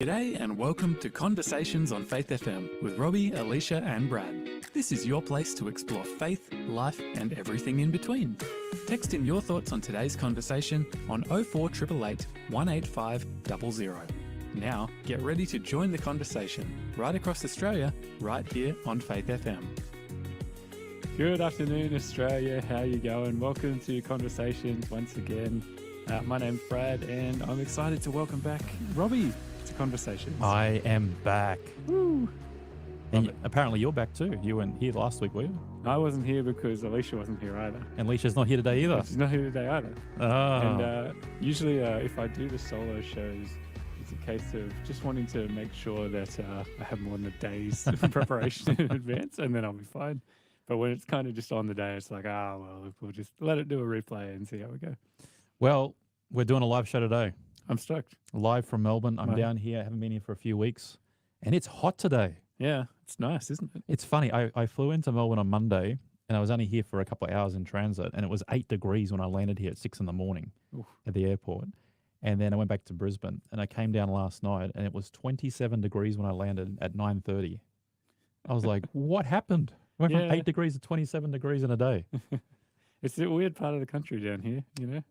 G'day and welcome to Conversations on Faith FM with Robbie, Alicia and Brad. This is your place to explore faith, life and everything in between. Text in your thoughts on today's conversation on 04888 185 00. Now get ready to join the conversation right across Australia, right here on Faith FM. Good afternoon Australia, how you going? Welcome to Conversations once again. My name's Brad and I'm excited to welcome back Robbie. Conversations. I am back. Woo. And apparently you're back too. You weren't here last week, were you? I wasn't here because Alicia wasn't here either. And Alicia's not here today either. She's not here today either. Oh. And usually if I do the solo shows, it's a case of just wanting to make sure that I have more than a day's preparation in advance and then I'll be fine. But when it's kind of just on the day, it's like, well, we'll just let it do a replay and see how we go. Well, we're doing a live show today. I'm stoked. Live from Melbourne. I'm down here. I haven't been here for a few weeks. And it's hot today. Yeah, it's nice, isn't it? It's funny. I flew into Melbourne on Monday and I was only here for a couple of hours in transit. And it was 8 degrees when I landed here at 6 in the morning at the airport. And then I went back to Brisbane and I came down last night and it was 27 degrees when I landed at 9:30. I was like, what happened? Went from 8 degrees to 27 degrees in a day. It's a weird part of the country down here, you know?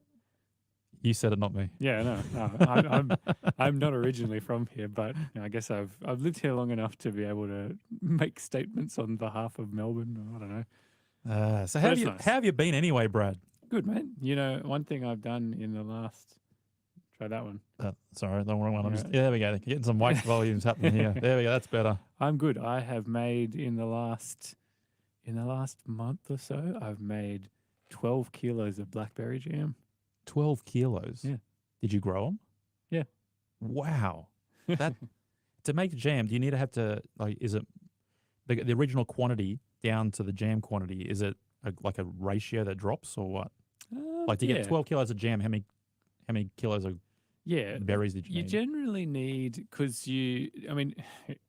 You said it, not me. Yeah, no. I'm not originally from here, but I guess I've lived here long enough to be able to make statements on behalf of Melbourne. I don't know. So how have you been anyway, Brad? Good, mate. You know, one thing I've done in the last. Try that one. Sorry, the wrong one. There we go. Getting some mic volumes happening here. There we go. That's better. I'm good. I have made in the last month or so, I've made 12 kilos of blackberry jam. 12 kilos? Yeah. Did you grow them? Yeah. Wow. That to make jam, do you need to have to, like, is it the original quantity down to the jam quantity? Is it like a ratio that drops or what? Like, to get 12 kilos of jam, how many kilos of berries did you need? You generally need, because it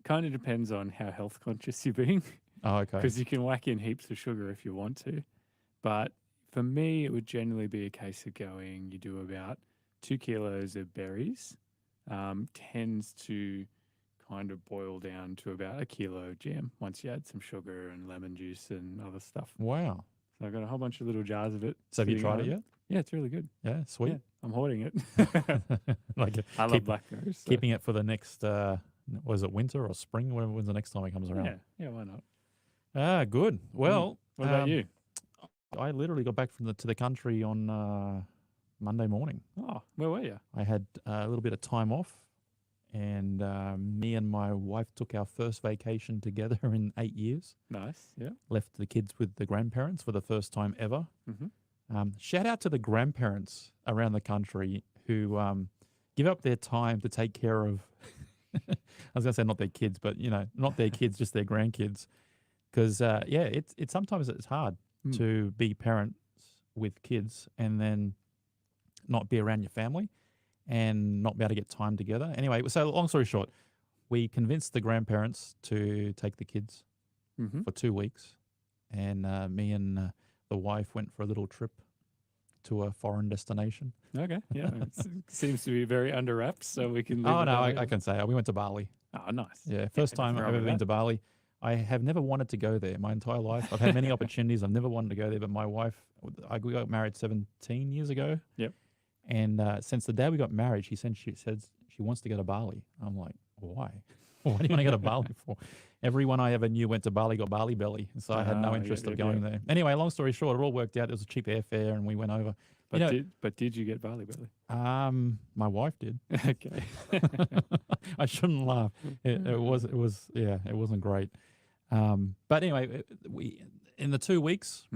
kind of depends on how health conscious you're being. Oh, okay. Because you can whack in heaps of sugar if you want to. But for me, it would generally be a case of you do about 2 kilos of berries, tends to kind of boil down to about 1 kilo of jam once you add some sugar and lemon juice and other stuff. Wow. So I've got a whole bunch of little jars of it. So have you tried it yet? Yeah, it's really good. Yeah, sweet. Yeah, I'm hoarding it. I love blackberries. So. Keeping it for the next, was it winter or spring? When's the next time it comes around? Yeah, why not? Good. Well, what about you? I literally got back to the country on Monday morning. Oh, where were you? I had a little bit of time off, and me and my wife took our first vacation together in 8 years. Nice, yeah. Left the kids with the grandparents for the first time ever. Mm-hmm. Shout out to the grandparents around the country who give up their time to take care of, I was going to say not their kids, but, not their kids, just their grandkids. Because, it's sometimes it's hard to be parents with kids and then not be around your family and not be able to get time together. Anyway, so long story short, we convinced the grandparents to take the kids for 2 weeks. And me and the wife went for a little trip to a foreign destination. Okay, yeah. It seems to be very under wraps, so we can leave I can say we went to Bali. Oh, nice. Yeah, first time I've ever been to Bali. I have never wanted to go there my entire life. I've had many opportunities. I've never wanted to go there, but my wife, we got married 17 years ago. Yep. And since the day we got married, she said she wants to go to Bali. I'm like, why? Why do you want to go to Bali for? Everyone I ever knew went to Bali, got Bali belly. So I had no interest of going there. Anyway, long story short, it all worked out. It was a cheap airfare and we went over. But did you get Bali belly? My wife did. Okay. I shouldn't laugh. It wasn't great. But anyway, we in the 2 weeks,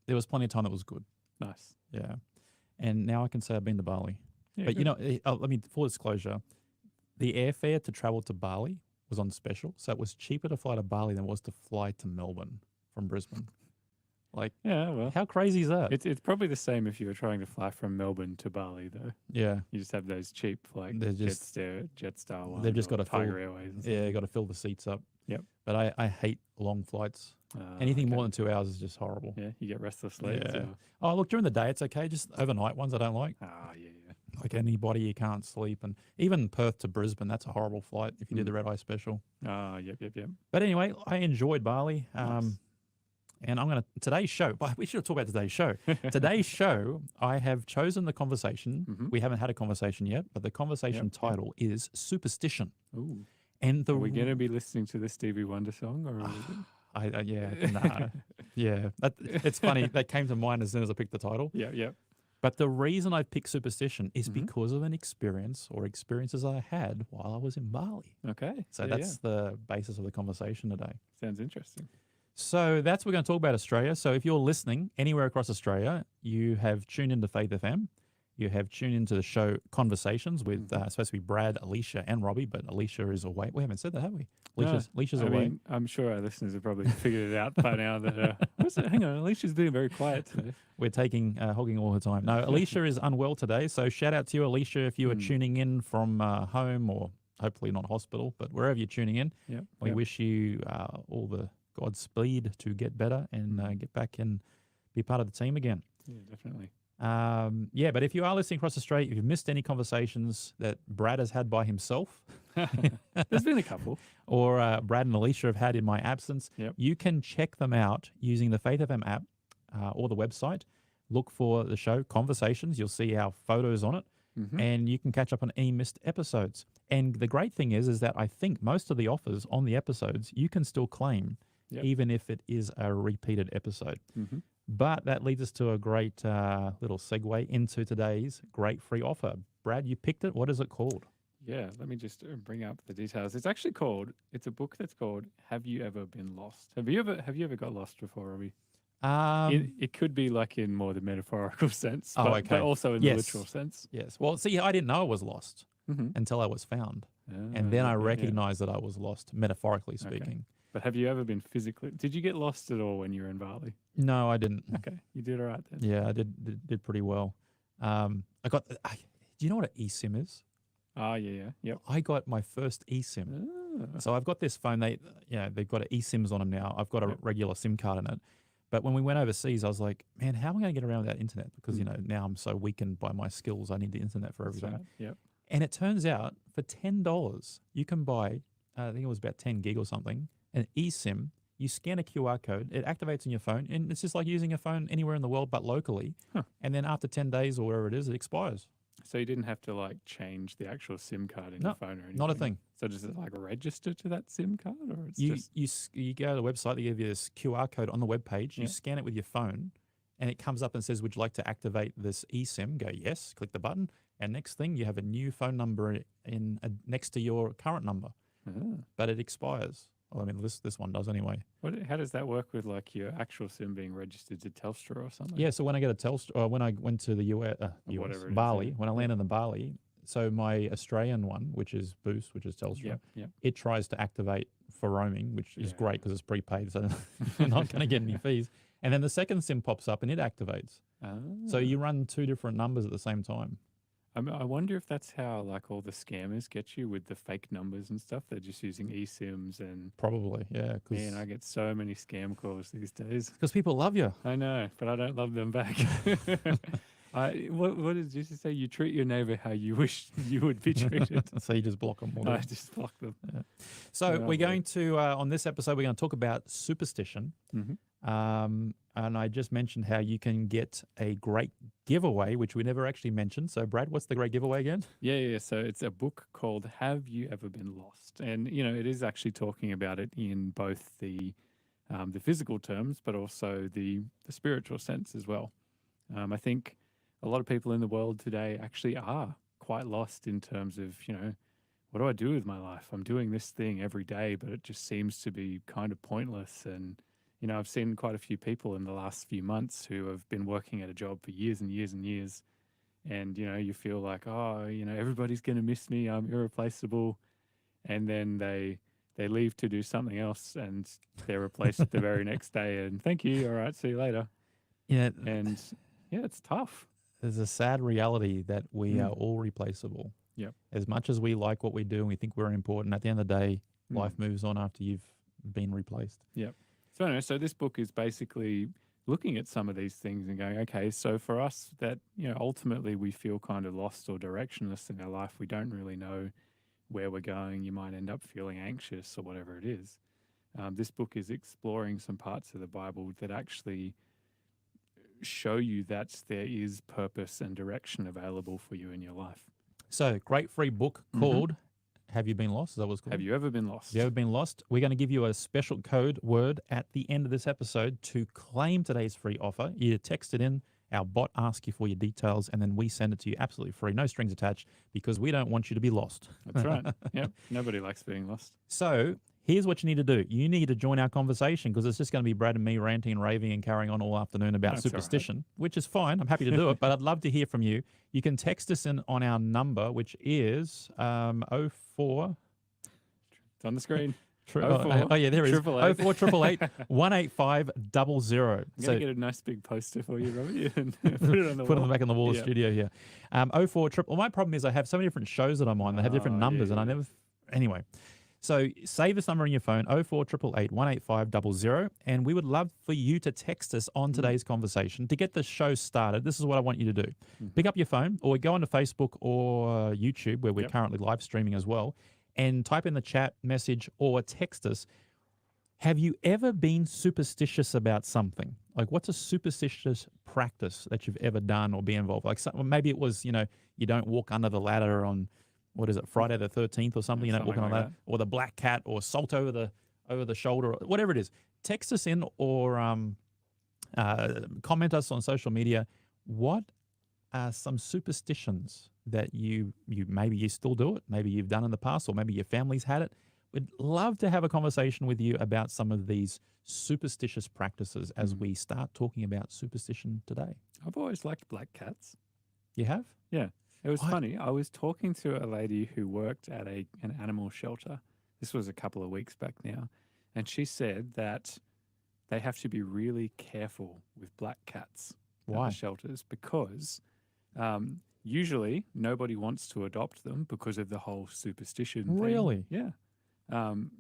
there was plenty of time that was good. Nice. Yeah. And now I can say I've been to Bali. Yeah, but let me, full disclosure, the airfare to travel to Bali was on special. So it was cheaper to fly to Bali than it was to fly to Melbourne from Brisbane. Like, yeah, well, how crazy is that? It's probably the same if you were trying to fly from Melbourne to Bali, though. Yeah. You just have those cheap, like, Jetstar ones. They've just got to Tiger Airways. Yeah, got to fill the seats up. Yep. But I hate long flights. Anything more than 2 hours is just horrible. Yeah, you get restless legs. Yeah. Oh, look, during the day it's okay. Just overnight ones I don't like. Ah, yeah. like anybody, you can't sleep. And even Perth to Brisbane, that's a horrible flight if you do the red eye special. Yep. But anyway, I enjoyed Bali. Nice. And I'm going to, today's show, but we should talk about today's show. Today's show, I have chosen the conversation. We haven't had a conversation yet, but the conversation title is Superstition. Ooh. And Are we going to be listening to the Stevie Wonder song? Or yeah, nah, yeah. It's funny. That came to mind as soon as I picked the title. Yeah. But the reason I picked Superstition is because of an experience or experiences I had while I was in Bali. Okay. So that's the basis of the conversation today. Sounds interesting. So that's what we're going to talk about Australia. So if you're listening anywhere across Australia, you have tuned into Faith FM. You have tuned into the show Conversations with supposed to be Brad, Alicia, and Robbie, but Alicia is away. We haven't said that, have we? Alicia's away. Mean, I'm sure our listeners have probably figured it out by now that, hang on, Alicia's being very quiet today. We're hogging all her time. No, Alicia is unwell today. So shout out to you, Alicia, if you are tuning in from home or hopefully not hospital, but wherever you're tuning in, we wish you all the Godspeed to get better and get back and be part of the team again. Yeah, definitely. But if you are listening across Australia, if you've missed any conversations that Brad has had by himself, there's been a couple, or Brad and Alicia have had in my absence, you can check them out using the Faith FM app or the website. Look for the show Conversations. You'll see our photos on it, and you can catch up on any missed episodes. And the great thing is that I think most of the offers on the episodes you can still claim, even if it is a repeated episode. But that leads us to a great little segue into today's great free offer. Brad, you picked it. What is it called? Yeah, let me just bring up the details. It's a book that's called Have You Ever Been Lost? Have you ever got lost before, Robbie? It could be like in more the metaphorical sense, but also in the literal sense. Yes. Well, see, I didn't know I was lost until I was found. And then I recognized that I was lost, metaphorically speaking. But have you ever been physically? Did you get lost at all when you were in Bali? No, I didn't. Okay, you did all right then. Yeah, I did pretty well. I got. Do you know what an eSIM is? Yep. I got my first eSIM. So I've got this phone. They've got eSIMs on them now. I've got a regular SIM card in it. But when we went overseas, I was like, man, how am I going to get around without internet? Because now I'm so weakened by my skills. I need the internet for everything. Right. Yep. And it turns out for $10, you can buy. I think it was about 10 gig or something. An eSIM, you scan a QR code, it activates on your phone, and it's just like using a phone anywhere in the world but locally. And then after 10 days or wherever it is, it expires. So you didn't have to like change the actual SIM card in your phone or anything? Not a thing. So does it like register to that SIM card, or it's you go to the website, they give you this QR code on the web page, you scan it with your phone, and it comes up and says, would you like to activate this eSIM? Go yes, click the button, and next thing you have a new phone number next to your current number. But it expires. Well, I mean, this one does anyway. How does that work with like your actual SIM being registered to Telstra or something? Yeah, so when I get a Telstra, or when I went to the US, Bali, when I landed in Bali, so my Australian one, which is Boost, which is Telstra, it tries to activate for roaming, which is great because it's prepaid, so you're not going to get any fees. And then the second SIM pops up and it activates. So you run two different numbers at the same time. I wonder if that's how like all the scammers get you with the fake numbers and stuff. They're just using eSIMs and probably, yeah. Man, I get so many scam calls these days. Because people love you. I know, but I don't love them back. What did you say? You treat your neighbor how you wish you would be treated. So you just block them. I just block them. Yeah. So we're going to, on this episode, we're going to talk about superstition. And I just mentioned how you can get a great giveaway, which we never actually mentioned. So, Brad, what's the great giveaway again? Yeah. So it's a book called Have You Ever Been Lost? And, it is actually talking about it in both the physical terms, but also the spiritual sense as well. I think a lot of people in the world today actually are quite lost in terms of, what do I do with my life? I'm doing this thing every day, but it just seems to be kind of pointless. And I've seen quite a few people in the last few months who have been working at a job for years and years and years. And, you feel like, everybody's going to miss me. I'm irreplaceable. And then they leave to do something else and they're replaced the very next day. And thank you. All right. See you later. Yeah. And it's tough. There's a sad reality that we are all replaceable. Yep. As much as we like what we do and we think we're important, at the end of the day, life moves on after you've been replaced. Yep. So this book is basically looking at some of these things and going, okay, so for us that, ultimately we feel kind of lost or directionless in our life, we don't really know where we're going. You might end up feeling anxious or whatever it is. This book is exploring some parts of the Bible that actually show you that there is purpose and direction available for you in your life. So, great free book called Have You Been Lost? Is that what it's called? Have you ever been lost? Have you ever been lost? We're going to give you a special code word at the end of this episode to claim today's free offer. You text it in, our bot asks you for your details, and then we send it to you absolutely free, no strings attached, because we don't want you to be lost. That's right. Yep. Nobody likes being lost. So here's what you need to do. You need to join our conversation, because it's just going to be Brad and me ranting and raving and carrying on all afternoon about That's superstition, which is fine. I'm happy to do it, but I'd love to hear from you. You can text us in on our number, which is 04... It's on the screen. Oh, yeah, there it is. 04 185 00. I'm going to get a nice big poster for you, Robert, and put it on the wall. Put it on the back of the wall of the studio here. 04 Well, my problem is I have so many different shows that I'm on. They have different numbers, and I never... Anyway, so save this number on your phone, 04 185 00, and we would love for you to text us on today's conversation to get the show started. This is what I want you to do. Pick up your phone or go onto Facebook or YouTube, where we're currently live streaming as well, and type in the chat message or text us. Have you ever been superstitious about something? Like, what's a superstitious practice that you've ever done or been involved? Like, maybe it was, you don't walk under the ladder on, Friday the 13th or something. You don't walk on a ladder, or the black cat, or salt over the shoulder, or whatever it is. Text us in or comment us on social media. What are some superstitions that you maybe you still do it, maybe you've done in the past, or maybe your family's had it? We'd love to have a conversation with you about some of these superstitious practices as we start talking about superstition today. I've always liked black cats. You have? Yeah. It was funny. I was talking to a lady who worked at an animal shelter. This was a couple of weeks back now. And she said that they have to be really careful with black cats at the shelters, because usually nobody wants to adopt them because of the whole superstition thing. Really? Yeah.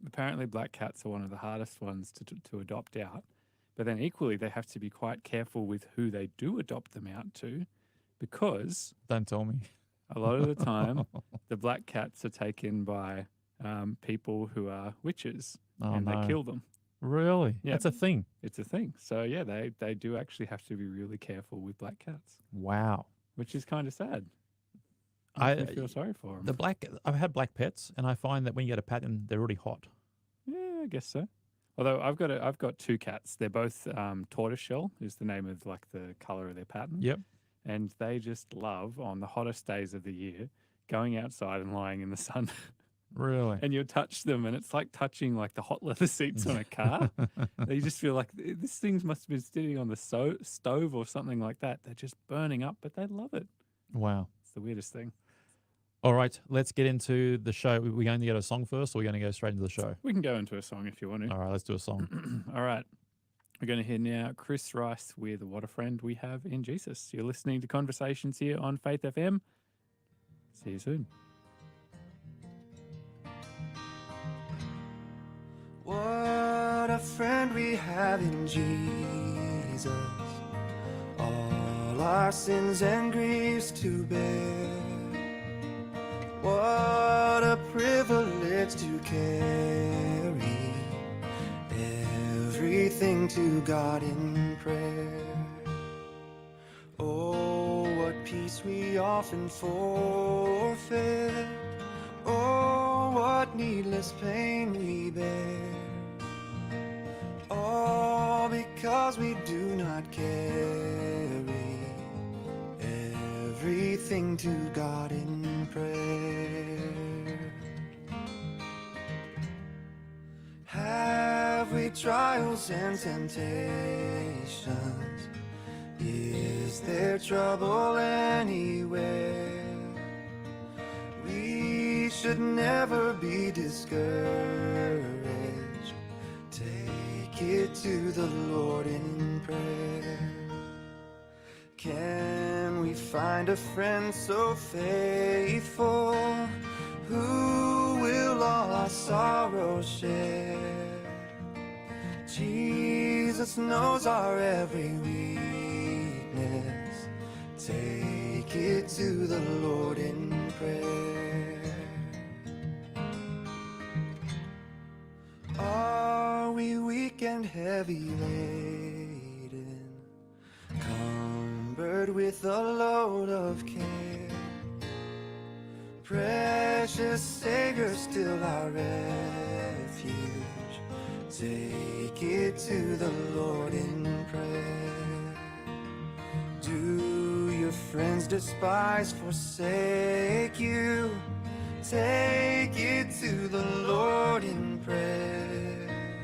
Apparently black cats are one of the hardest ones to adopt out. But then equally, they have to be quite careful with who they do adopt them out to, because... Don't tell me. A lot of the time, the black cats are taken by people who are witches, and they kill them. Really? Yeah. That's a thing? It's a thing. So, yeah, they do actually have to be really careful with black cats. Wow. Which is kind of sad. I feel sorry for them. I've had black pets, and I find that when you get a pat in, they're really hot. Yeah, I guess so. Although I've got two cats. They're both tortoiseshell is the name of like the color of their pattern. Yep. And they just love, on the hottest days of the year, going outside and lying in the sun. Really? And you'll touch them, and it's like touching like the hot leather seats on a car. You just feel like this thing must have been sitting on the stove or something like that. They're just burning up, but they love it. Wow. It's the weirdest thing. All right, let's get into the show. We're going to get a song first, or we're going to go straight into the show? We can go into a song if you want to. All right, let's do a song. All right. We're going to hear now Chris Rice with What a Friend We Have in Jesus. You're listening to Conversations here on Faith FM. See you soon. What a friend we have in Jesus, all our sins and griefs to bear. What a privilege to carry everything to God in prayer. Oh, what peace we often forfeit. Oh, what needless pain we bear. All because we do not carry everything to God in prayer. Have we trials and temptations? Is there trouble anywhere? We should never be discouraged. Take it to the Lord in prayer. Can we find a friend so faithful, who will all our sorrows share? Jesus Jesus knows our every weakness. Take it to the Lord in prayer. Are we weak and heavy laden, cumbered with a load of care? Precious Savior, still our refuge. Take it to the Lord in prayer. Do your friends despise, forsake you? Take it to the Lord in prayer.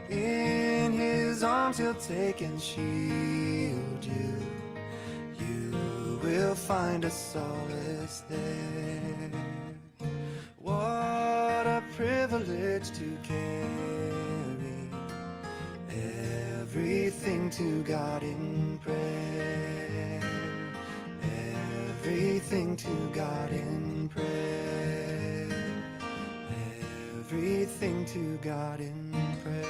In His arms He'll take and shield you. You will find a solace there. What a privilege to carry everything to God in prayer. Everything to God in prayer. Everything to God in prayer.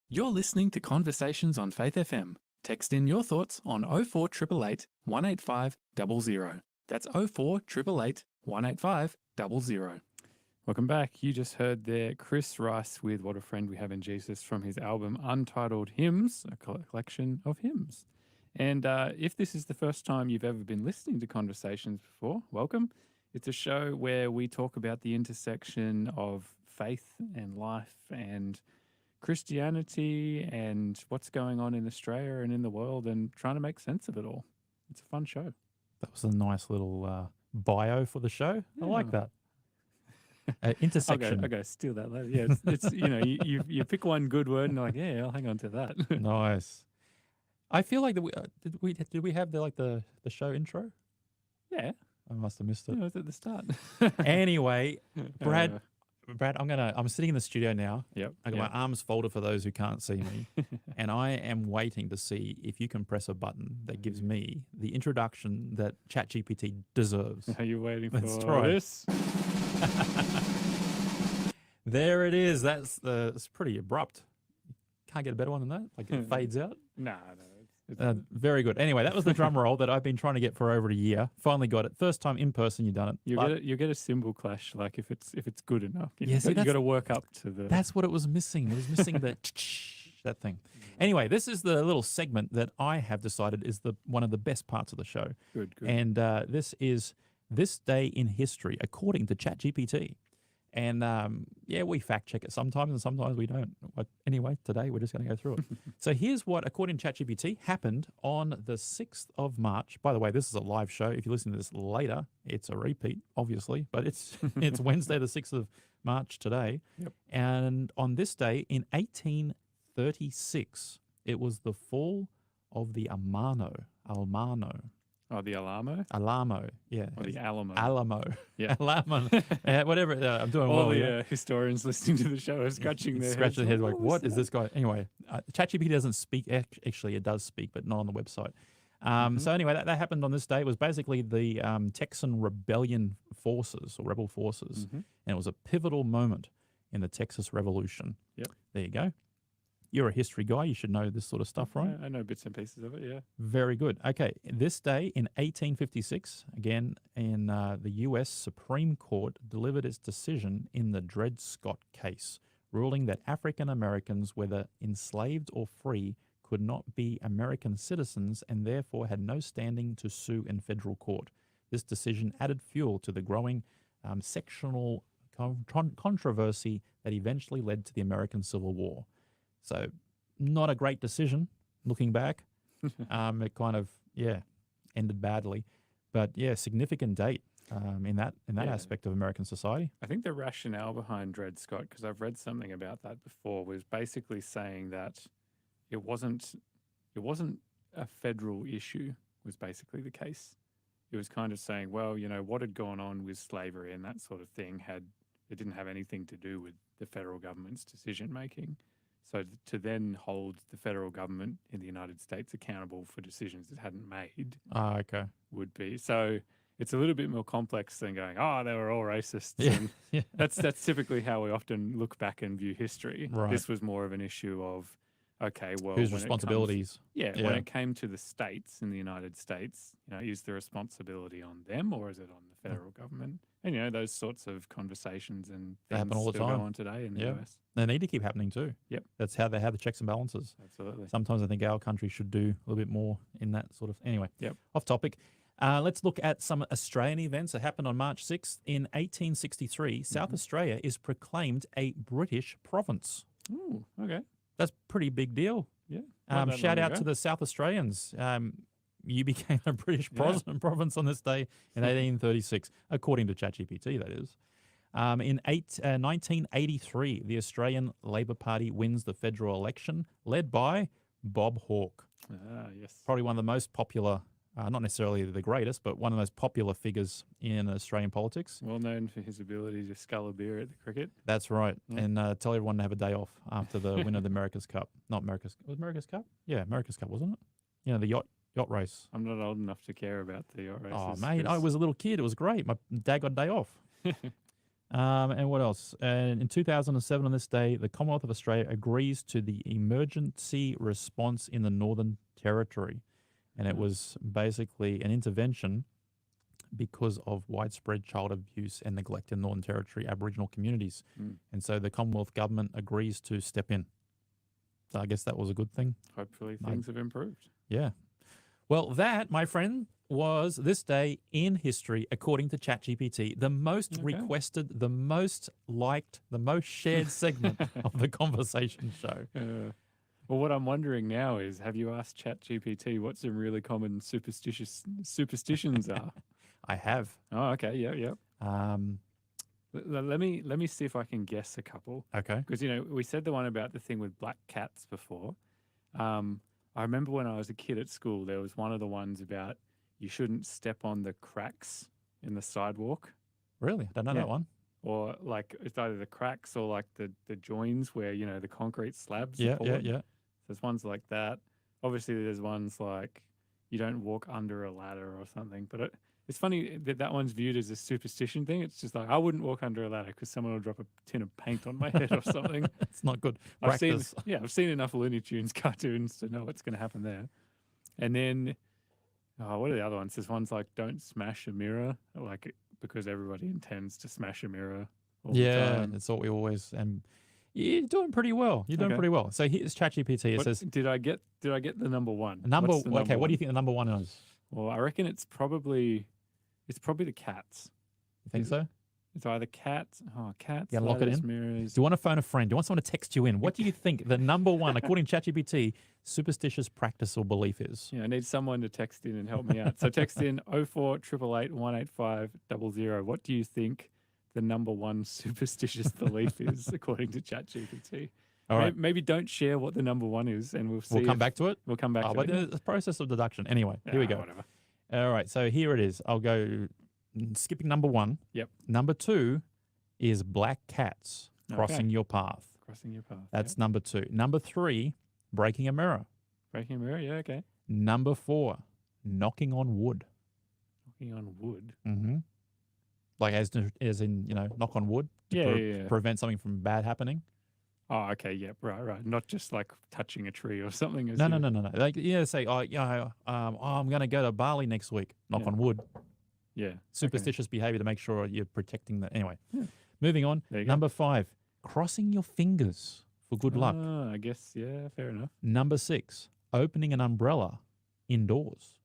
You're listening to Conversations on Faith FM. Text in your thoughts on 04888 185 00. That's 04888 185 00. Welcome back. You just heard there Chris Rice with What a Friend We Have in Jesus from his album Untitled Hymns, a collection of hymns. And if this is the first time you've ever been listening to Conversations before, welcome. It's a show where we talk about the intersection of faith and life and Christianity and what's going on in Australia and in the world and trying to make sense of it all. It's a fun show. That was a nice little bio for the show. I like that. Intersection. Okay, steal that later. Yeah, it's you pick one good word and you're like, yeah, I'll hang on to that. Nice. I feel like did we have the show intro? Yeah, I must have missed it. it was at the start. Anyway, Brad, I'm sitting in the studio now. Yep. I got my arms folded for those who can't see me, and I am waiting to see if you can press a button that gives me the introduction that ChatGPT deserves. Are you waiting Let's for try. this? There it is. It's pretty abrupt. Can't get a better one than that. Like it fades out. No. Very good. Anyway, that was the drum roll that I've been trying to get for over a year. Finally got it. First time in person you've done it. You get a cymbal clash, like if it's good enough. Yeah, see, you got to work up to the. That's what it was missing. It was missing that thing. Anyway, this is the little segment that I have decided is one of the best parts of the show. Good. And this is This Day in History, according to ChatGPT. And we fact check it sometimes and sometimes we don't. But anyway, today we're just going to go through it. So here's what, according to ChatGPT, happened on the 6th of March. By the way, this is a live show. If you listen to this later, it's a repeat, obviously. But it's Wednesday, the 6th of March today. Yep. And on this day in 1836, it was the fall of the Almano. Oh, the Alamo? Alamo, yeah. Or the Alamo? Alamo. Yeah. Alamo. Whatever. I'm doing All well. the historians listening to the show are scratching their heads. Scratching their heads like, what is this guy? Anyway, ChatGPT doesn't speak. Actually, it does speak, but not on the website. So anyway, that happened on this day. It was basically the Texan rebellion forces or rebel forces. And it was a pivotal moment in the Texas Revolution. Yep. There you go. You're a history guy. You should know this sort of stuff, right? I know bits and pieces of it, yeah. Very good. Okay, this day in 1856, again in the U.S. Supreme Court delivered its decision in the Dred Scott case, ruling that African Americans, whether enslaved or free, could not be American citizens and therefore had no standing to sue in federal court. This decision added fuel to the growing sectional controversy that eventually led to the American Civil War. So not a great decision looking back. It kind of, ended badly. But significant date in that aspect of American society. I think the rationale behind Dred Scott, because I've read something about that before, was basically saying that it wasn't a federal issue, was basically the case. It was kind of saying, well, what had gone on with slavery and that sort of thing it didn't have anything to do with the federal government's decision making. So to then hold the federal government in the United States accountable for decisions it hadn't made okay. would be. So it's a little bit more complex than going, oh, they were all racists. Yeah. And Yeah. that's typically how we often look back and view history. Right. This was more of an issue of, okay, well, Whose when it comes- responsibilities? when Yeah. it came to the states in the United States, is the responsibility on them or is it on the federal government? And those sorts of conversations and They happen things all the still time. go on today in the Yeah. US. They need to keep happening too. Yep. That's how they have the checks and balances. Absolutely. Sometimes I think our country should do a little bit more in that sort of. Anyway, Yep. off topic. Let's look at some Australian events that happened on March 6th. In 1863, South Australia is proclaimed a British province. Ooh, okay. That's a pretty big deal. Yeah. Not that Shout long out ago. to the South Australians. You became a British Yeah. province on this day in 1836, according to ChatGPT, that is. In 1983, the Australian Labor Party wins the federal election, led by Bob Hawke. Ah, yes. Probably one of the most popular, not necessarily the greatest, but one of the most popular figures in Australian politics. Well known for his ability to scull a beer at the cricket. That's right. Yeah. And tell everyone to have a day off after the win of the America's Cup. Not America's, was it America's Cup? Yeah, America's Cup, wasn't it? The yacht race. I'm not old enough to care about the yacht races. Oh, mate, I was a little kid. It was great. My dad got a day off. And what else? And in 2007, on this day, the Commonwealth of Australia agrees to the emergency response in the Northern Territory. And it was basically an intervention because of widespread child abuse and neglect in Northern Territory Aboriginal communities. Mm. And so the Commonwealth government agrees to step in. So I guess that was a good thing. Hopefully No. things have improved. Yeah. Well, that, my friend, was this day in history, according to ChatGPT, the most Okay. requested, the most liked, the most shared segment of the conversation show. Well, what I'm wondering now is, have you asked ChatGPT what some really common superstitions are? I have. Oh, okay. Yeah, yeah. Um, Let me see if I can guess a couple. okay. Because, we said the one about the thing with black cats before. I remember when I was a kid at school, there was one of the ones about you shouldn't step on the cracks in the sidewalk. Really? I don't know Yeah. that one. Or like it's either the cracks or like the joins where, the concrete slabs. Yeah, are yeah, poured. yeah. There's ones like that. Obviously, there's ones like you don't walk under a ladder or something. But it's funny that one's viewed as a superstition thing. It's just like, I wouldn't walk under a ladder because someone will drop a tin of paint on my head or something. It's not good I've practice. seen enough Looney Tunes cartoons to know what's going to happen there. And then, what are the other ones? There's ones like don't smash a mirror, because everybody intends to smash a mirror all the Yeah, time. it's what we always and you're doing pretty well. You're doing Okay. pretty well. So here's ChatGPT. It What- says did I get the number one? number. What's the Okay, number what do you one? think the number one is? Well, I reckon it's probably the cats. You think so? It's either cats. Cats. Yeah, lock it ladders, in. Mirrors. Do you want to phone a friend? Do you want someone to text you in? What do you think the number one, according to ChatGPT, superstitious practice or belief is? Yeah, I need someone to text in and help me out. So text in 0488 185 00. What do you think the number one superstitious belief is, according to ChatGPT? All right, Maybe don't share what the number one is, and we'll see. we'll come back to it. We'll come back Oh, to but it. there's a process of deduction. Anyway, here we go. Whatever. All right, so here it is. I'll go skipping number one. Yep. Number two is black cats crossing Okay. your path. Crossing your path. That's number two. Number three, breaking a mirror. breaking a mirror. Yeah, okay. Number four, knocking on wood. Knocking on wood. Mm-hmm. Like as in, knock on wood to Yeah. prevent something from bad happening. Oh, okay. Yep. Right. Not just like touching a tree or something. No. Like, say, I'm going to go to Bali next week. Knock Yeah. on wood. Yeah. okay. Superstitious behavior to make sure you're protecting the. Anyway, Yeah. moving on. There you go. Number five, crossing your fingers for good luck. Ah, I guess. Yeah. Fair enough. Number six, opening an umbrella indoors.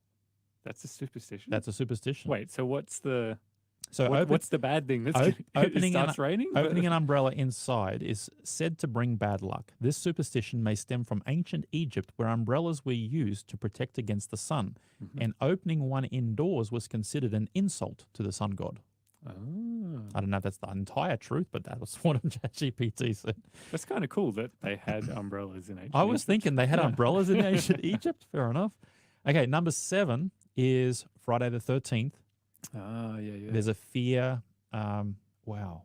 That's a superstition. That's a superstition. Wait. So what's the so what's the bad thing? That's opening it starts raining. Opening an umbrella inside is said to bring bad luck. This superstition may stem from ancient Egypt, where umbrellas were used to protect against the sun, Mhm. and opening one indoors was considered an insult to the sun god. Oh, I don't know if that's the entire truth, but that was what ChatGPT said. that's kind of cool that they had umbrellas in ancient I was Egypt. thinking they had Yeah. umbrellas in ancient Egypt. Fair enough. Okay, number seven is Friday the 13th. Ah, yeah. There's a fear. Wow.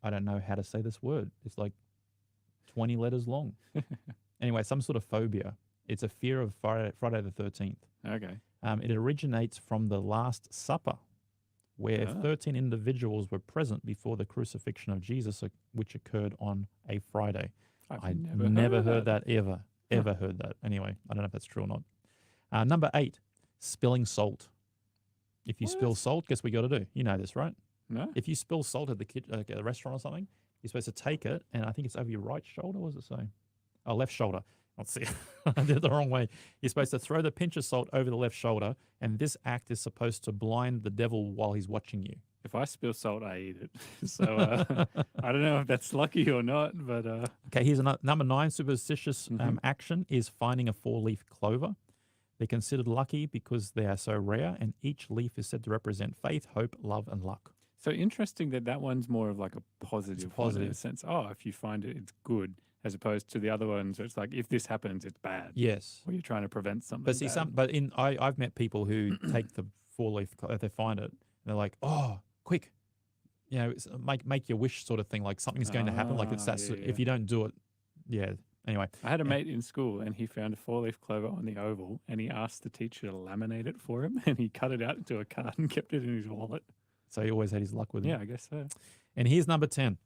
I don't know how to say this word. It's like 20 letters long. Anyway, some sort of phobia. It's a fear of Friday the 13th. Okay. It originates from the Last Supper, where Ah. 13 individuals were present before the crucifixion of Jesus, which occurred on a Friday. I've I never heard that ever heard that. Anyway, I don't know if that's true or not. Number 8, spilling salt. If you spill What? salt, guess what you got to do? You know this, right? No. If you spill salt at the at a restaurant or something, you're supposed to take it, and I think it's over your right shoulder. What does it say? Oh, left shoulder. Let's see. I did it the wrong way. You're supposed to throw the pinch of salt over the left shoulder, and this act is supposed to blind the devil while he's watching you. If I spill salt, I eat it. So I don't know if that's lucky or not, but Okay, here's another, number 9 superstitious Mhm. action is finding a 4-leaf clover. They're considered lucky because they are so rare, and each leaf is said to represent faith, hope, love, and luck. so interesting that one's more of like a positive one in positive. a sense. Oh, if you find it, it's good, as opposed to the other ones where it's like if this happens, it's bad. Yes. Or you're trying to prevent something. But see, bad. I've met people who take the 4-leaf, they find it, and they're like, oh, quick, make your wish sort of thing, like something's going to happen. Like it's that, Yeah, if you don't do it, yeah. Anyway, I had a mate in school and he found a 4-leaf clover on the oval and he asked the teacher to laminate it for him and he cut it out into a card and kept it in his wallet. so he always had his luck with it. Yeah, I guess so. And here's number 10,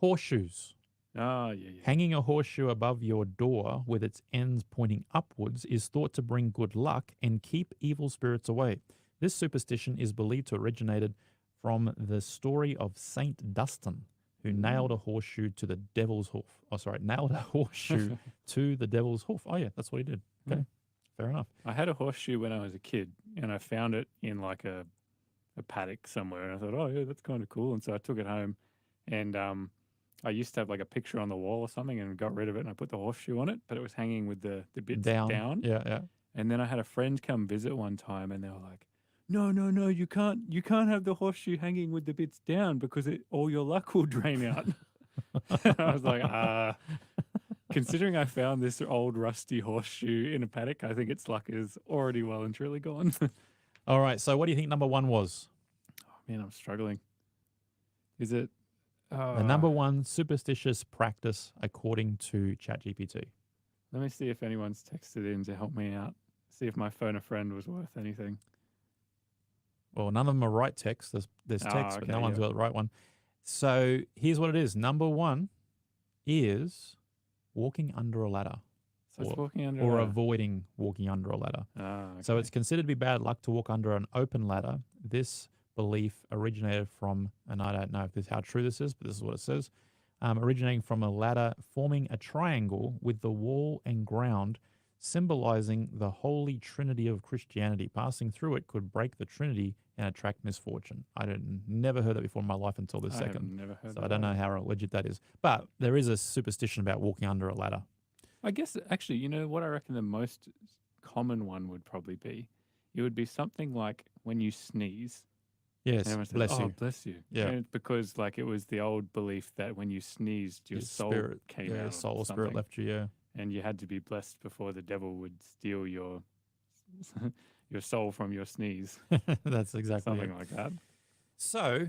horseshoes. Oh, yeah. Hanging a horseshoe above your door with its ends pointing upwards is thought to bring good luck and keep evil spirits away. This superstition is believed to originated from the story of Saint Dunstan, who nailed a horseshoe to the devil's hoof. Nailed a horseshoe to the devil's hoof. Oh, yeah, that's what he did. Okay, fair enough. I had a horseshoe when I was a kid and I found it in like a paddock somewhere. And I thought, oh, yeah, that's kind of cool. And so I took it home and I used to have like a picture on the wall or something and got rid of it and I put the horseshoe on it, but it was hanging with the bits down. Yeah. And then I had a friend come visit one time and they were like, no, you can't have the horseshoe hanging with the bits down because all your luck will drain out. I was like, considering I found this old rusty horseshoe in a paddock, I think its luck is already well and truly gone. All right, so what do you think number 1 was? Oh, man, I'm struggling. Is it? The number 1 superstitious practice according to ChatGPT. Let me see if anyone's texted in to help me out. See if my phone a friend was worth anything. Well, none of them are right text. There's text, but okay, no one's yeah. got the right one. So here's what it is. Number 1 is walking under a ladder. So it's walking under or a- avoiding walking under a ladder. So okay. it's considered to be bad luck to walk under an open ladder. This belief originated from, and I don't know how true this is, but this is what it says, originating from a ladder forming a triangle with the wall and ground symbolizing the holy trinity of Christianity. Passing through it could break the trinity and attract misfortune. Never heard that before in my life until this I have second. never heard So that I don't know either. how legit that is. But there is a superstition about walking under a ladder. I guess actually, you know what I reckon the most common one would probably be? It would be something like when you sneeze. Yes, Everyone says, bless oh, you. bless you. Yeah. And it's because like it was the old belief that when you sneezed, your soul spirit came out. soul or or spirit something, left you, yeah. and you had to be blessed before the devil would steal your your soul from your sneeze. That's exactly Something it. like that. So,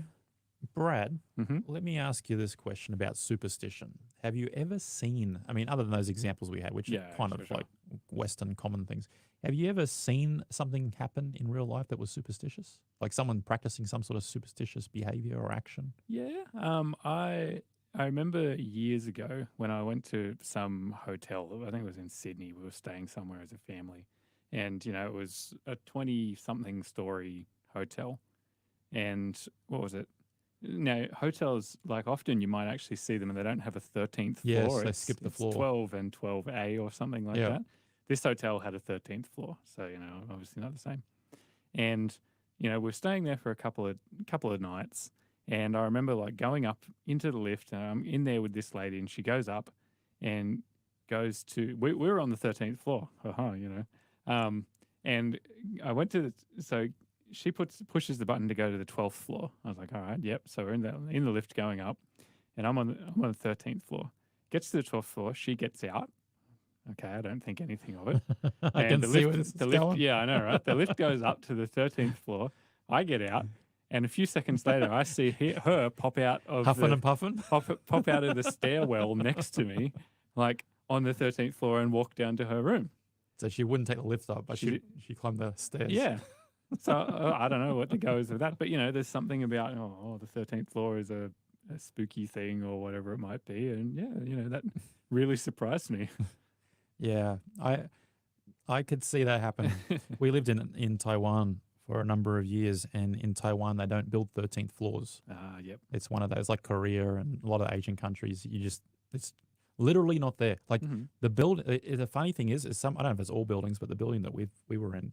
Brad, Mm-hmm. let me ask you this question about superstition. Have you ever seen, I mean, other than those examples we had, which Yeah, are kind of sure. like Western common things, have you ever seen something happen in real life that was superstitious? Like someone practicing some sort of superstitious behavior or action? Yeah. I remember years ago when I went to some hotel, I think it was in Sydney, we were staying somewhere as a family. And, it was a 20-something story hotel. And what was it? Now, hotels, like often you might actually see them and they don't have a 13th Yes, floor. they skip the floor. 12 and 12A or something like Yeah. that. This hotel had a 13th floor. So, obviously not the same. And, we're staying there for a couple of nights. And I remember like going up into the lift and I'm in there with this lady and she goes up and goes to, we were on the 13th floor, and I went to, so she pushes the button to go to the 12th floor. I was like, all right, yep. So we're in the lift going up and I'm on the 13th floor. Gets to the 12th floor, she gets out. Okay, I don't think anything of it. I And can see where this is going. Yeah, I know, right? The lift goes up to the 13th floor. I get out, and a few seconds later, I see her pop out of Huffing and puffing? pop out of the stairwell next to me, like on the 13th floor, and walk down to her room. So she wouldn't take the lift up, but she climbed the stairs. Yeah. So I don't know what the goes with that, but there's something about the 13th floor is a spooky thing or whatever it might be, and that really surprised me. Yeah, I could see that happen. We lived in Taiwan for a number of years, and in Taiwan they don't build 13th floors. Yep. It's one of those, like Korea and a lot of Asian countries. It's literally not there. Like the the funny thing is I don't know if it's all buildings, but the building that we were in,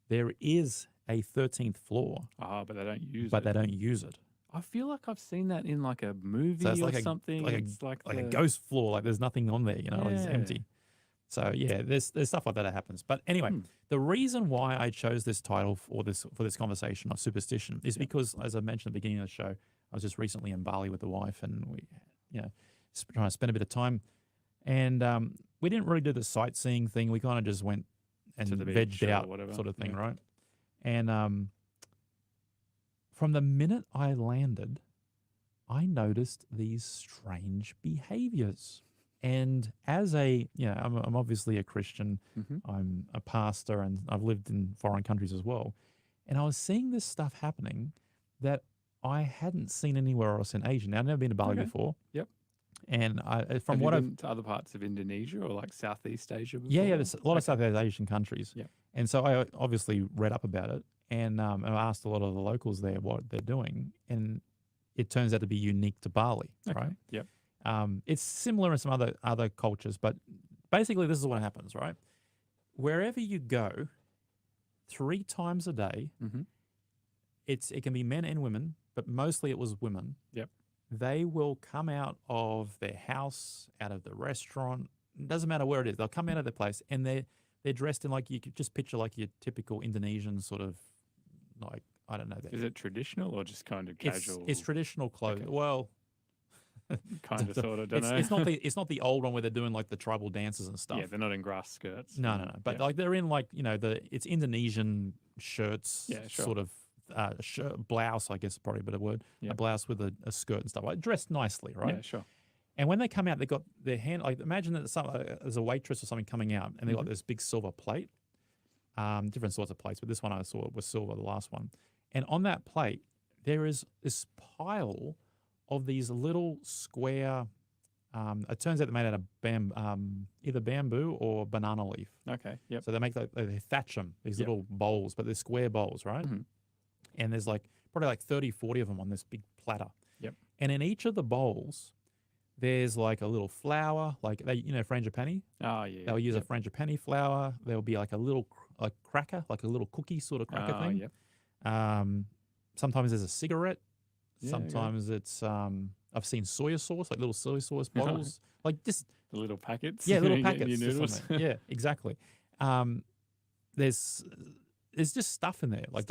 there is a 13th floor. But they don't use it. But they don't use it. I feel like I've seen that in like a movie So it's something. It's like a ghost floor. Like there's nothing on there. It's empty. So yeah, there's stuff like that happens. But anyway, the reason why I chose this title for this conversation of superstition is because, as I mentioned at the beginning of the show, I was just recently in Bali with the wife, and we, trying to spend a bit of time, and we didn't really do the sightseeing thing. We kind of just went and vegged out, sort of thing, right? And from the minute I landed, I noticed these strange behaviors. And as I'm obviously a Christian, I'm a pastor, and I've lived in foreign countries as well. And I was seeing this stuff happening that I hadn't seen anywhere else in Asia. Now, I've never been to Bali before. Yep. And Have you been to other parts of Indonesia or like Southeast Asia before? Yeah, there's a lot of Southeast Asian countries. Yep. And so I obviously read up about it, and I asked a lot of the locals there what they're doing, and it turns out to be unique to Bali, right? Yep. It's similar in some other cultures, but basically this is what happens, right? Wherever you go, 3 times a day, it can be men and women, but mostly it was women. Yep. They will come out of their house, out of the restaurant. It doesn't matter where it is. They'll come out of their place, and they're dressed in, like, you could just picture like your typical Indonesian sort of, like, I don't know. Is it traditional or just kind of casual? It's traditional clothing. Okay. Well, kind of, sort of, don't know. It's not the old one where they're doing like the tribal dances and stuff. Yeah, they're not in grass skirts. No. But like they're in, like, it's Indonesian shirts, sort of shirt, blouse, I guess, probably a better word. A blouse with a skirt and stuff, like dressed nicely, right? Yeah, sure. And when they come out, they got their hand, like, imagine that there's a waitress or something coming out, and they got this big silver plate, different sorts of plates, but this one I saw was silver, the last one. And on that plate, there is this pile of these little square, it turns out they're made out of either bamboo or banana leaf. Okay, yep. So they they thatch them, these little bowls, but they're square bowls, right? And there's probably 30, 40 of them on this big platter. Yep. And in each of the bowls, there's like a little flower, like frangipani. Oh, yeah. They'll use a frangipani flower. There'll be like a little cracker, like a little cookie sort of cracker thing. Yep. Sometimes there's a cigarette. Sometimes it's I've seen soy sauce, like little soy sauce bottles, like just the little packets. Yeah, little packets. Your noodles. Yeah, exactly. There's just stuff in there, like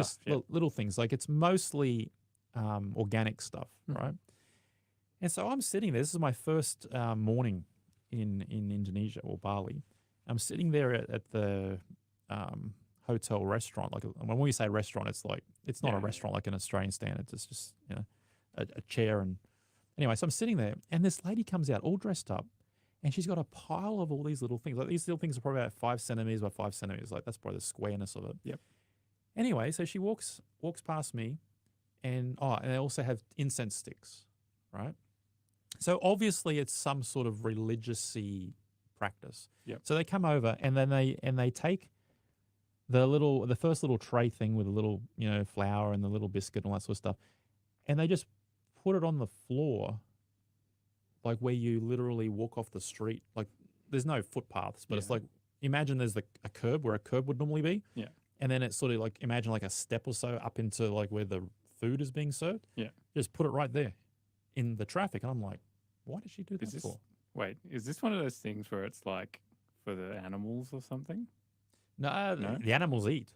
little things. Like it's mostly organic stuff, right? And so I'm sitting there. This is my first morning in Indonesia or Bali. I'm sitting there at the hotel restaurant. Like when we say restaurant, it's not a rrestaurant like an Australian standard. It's just a chair. And anyway, so I'm sitting there, and this lady comes out all dressed up, and she's got a pile of all these little things. Like these little things are probably about 5 centimeters by 5 centimeters. Like that's probably the squareness of it. Yep. Anyway, so she walks past me, and they also have incense sticks, right? So obviously it's some sort of religious-y practice. Yep. So they come over, and then they take the first little tray thing with a little flour and the little biscuit and all that sort of stuff, and they just put it on the floor, like where you literally walk off the street. Like there's no footpaths, but it's like, imagine there's a curb where a curb would normally be. Yeah. And then it's sort of like, imagine like a step or so up into like where the food is being served. Yeah. Just put it right there in the traffic. And I'm like, why did she do that for? Wait, is this one of those things where it's like for the animals or something? No. The animals eat.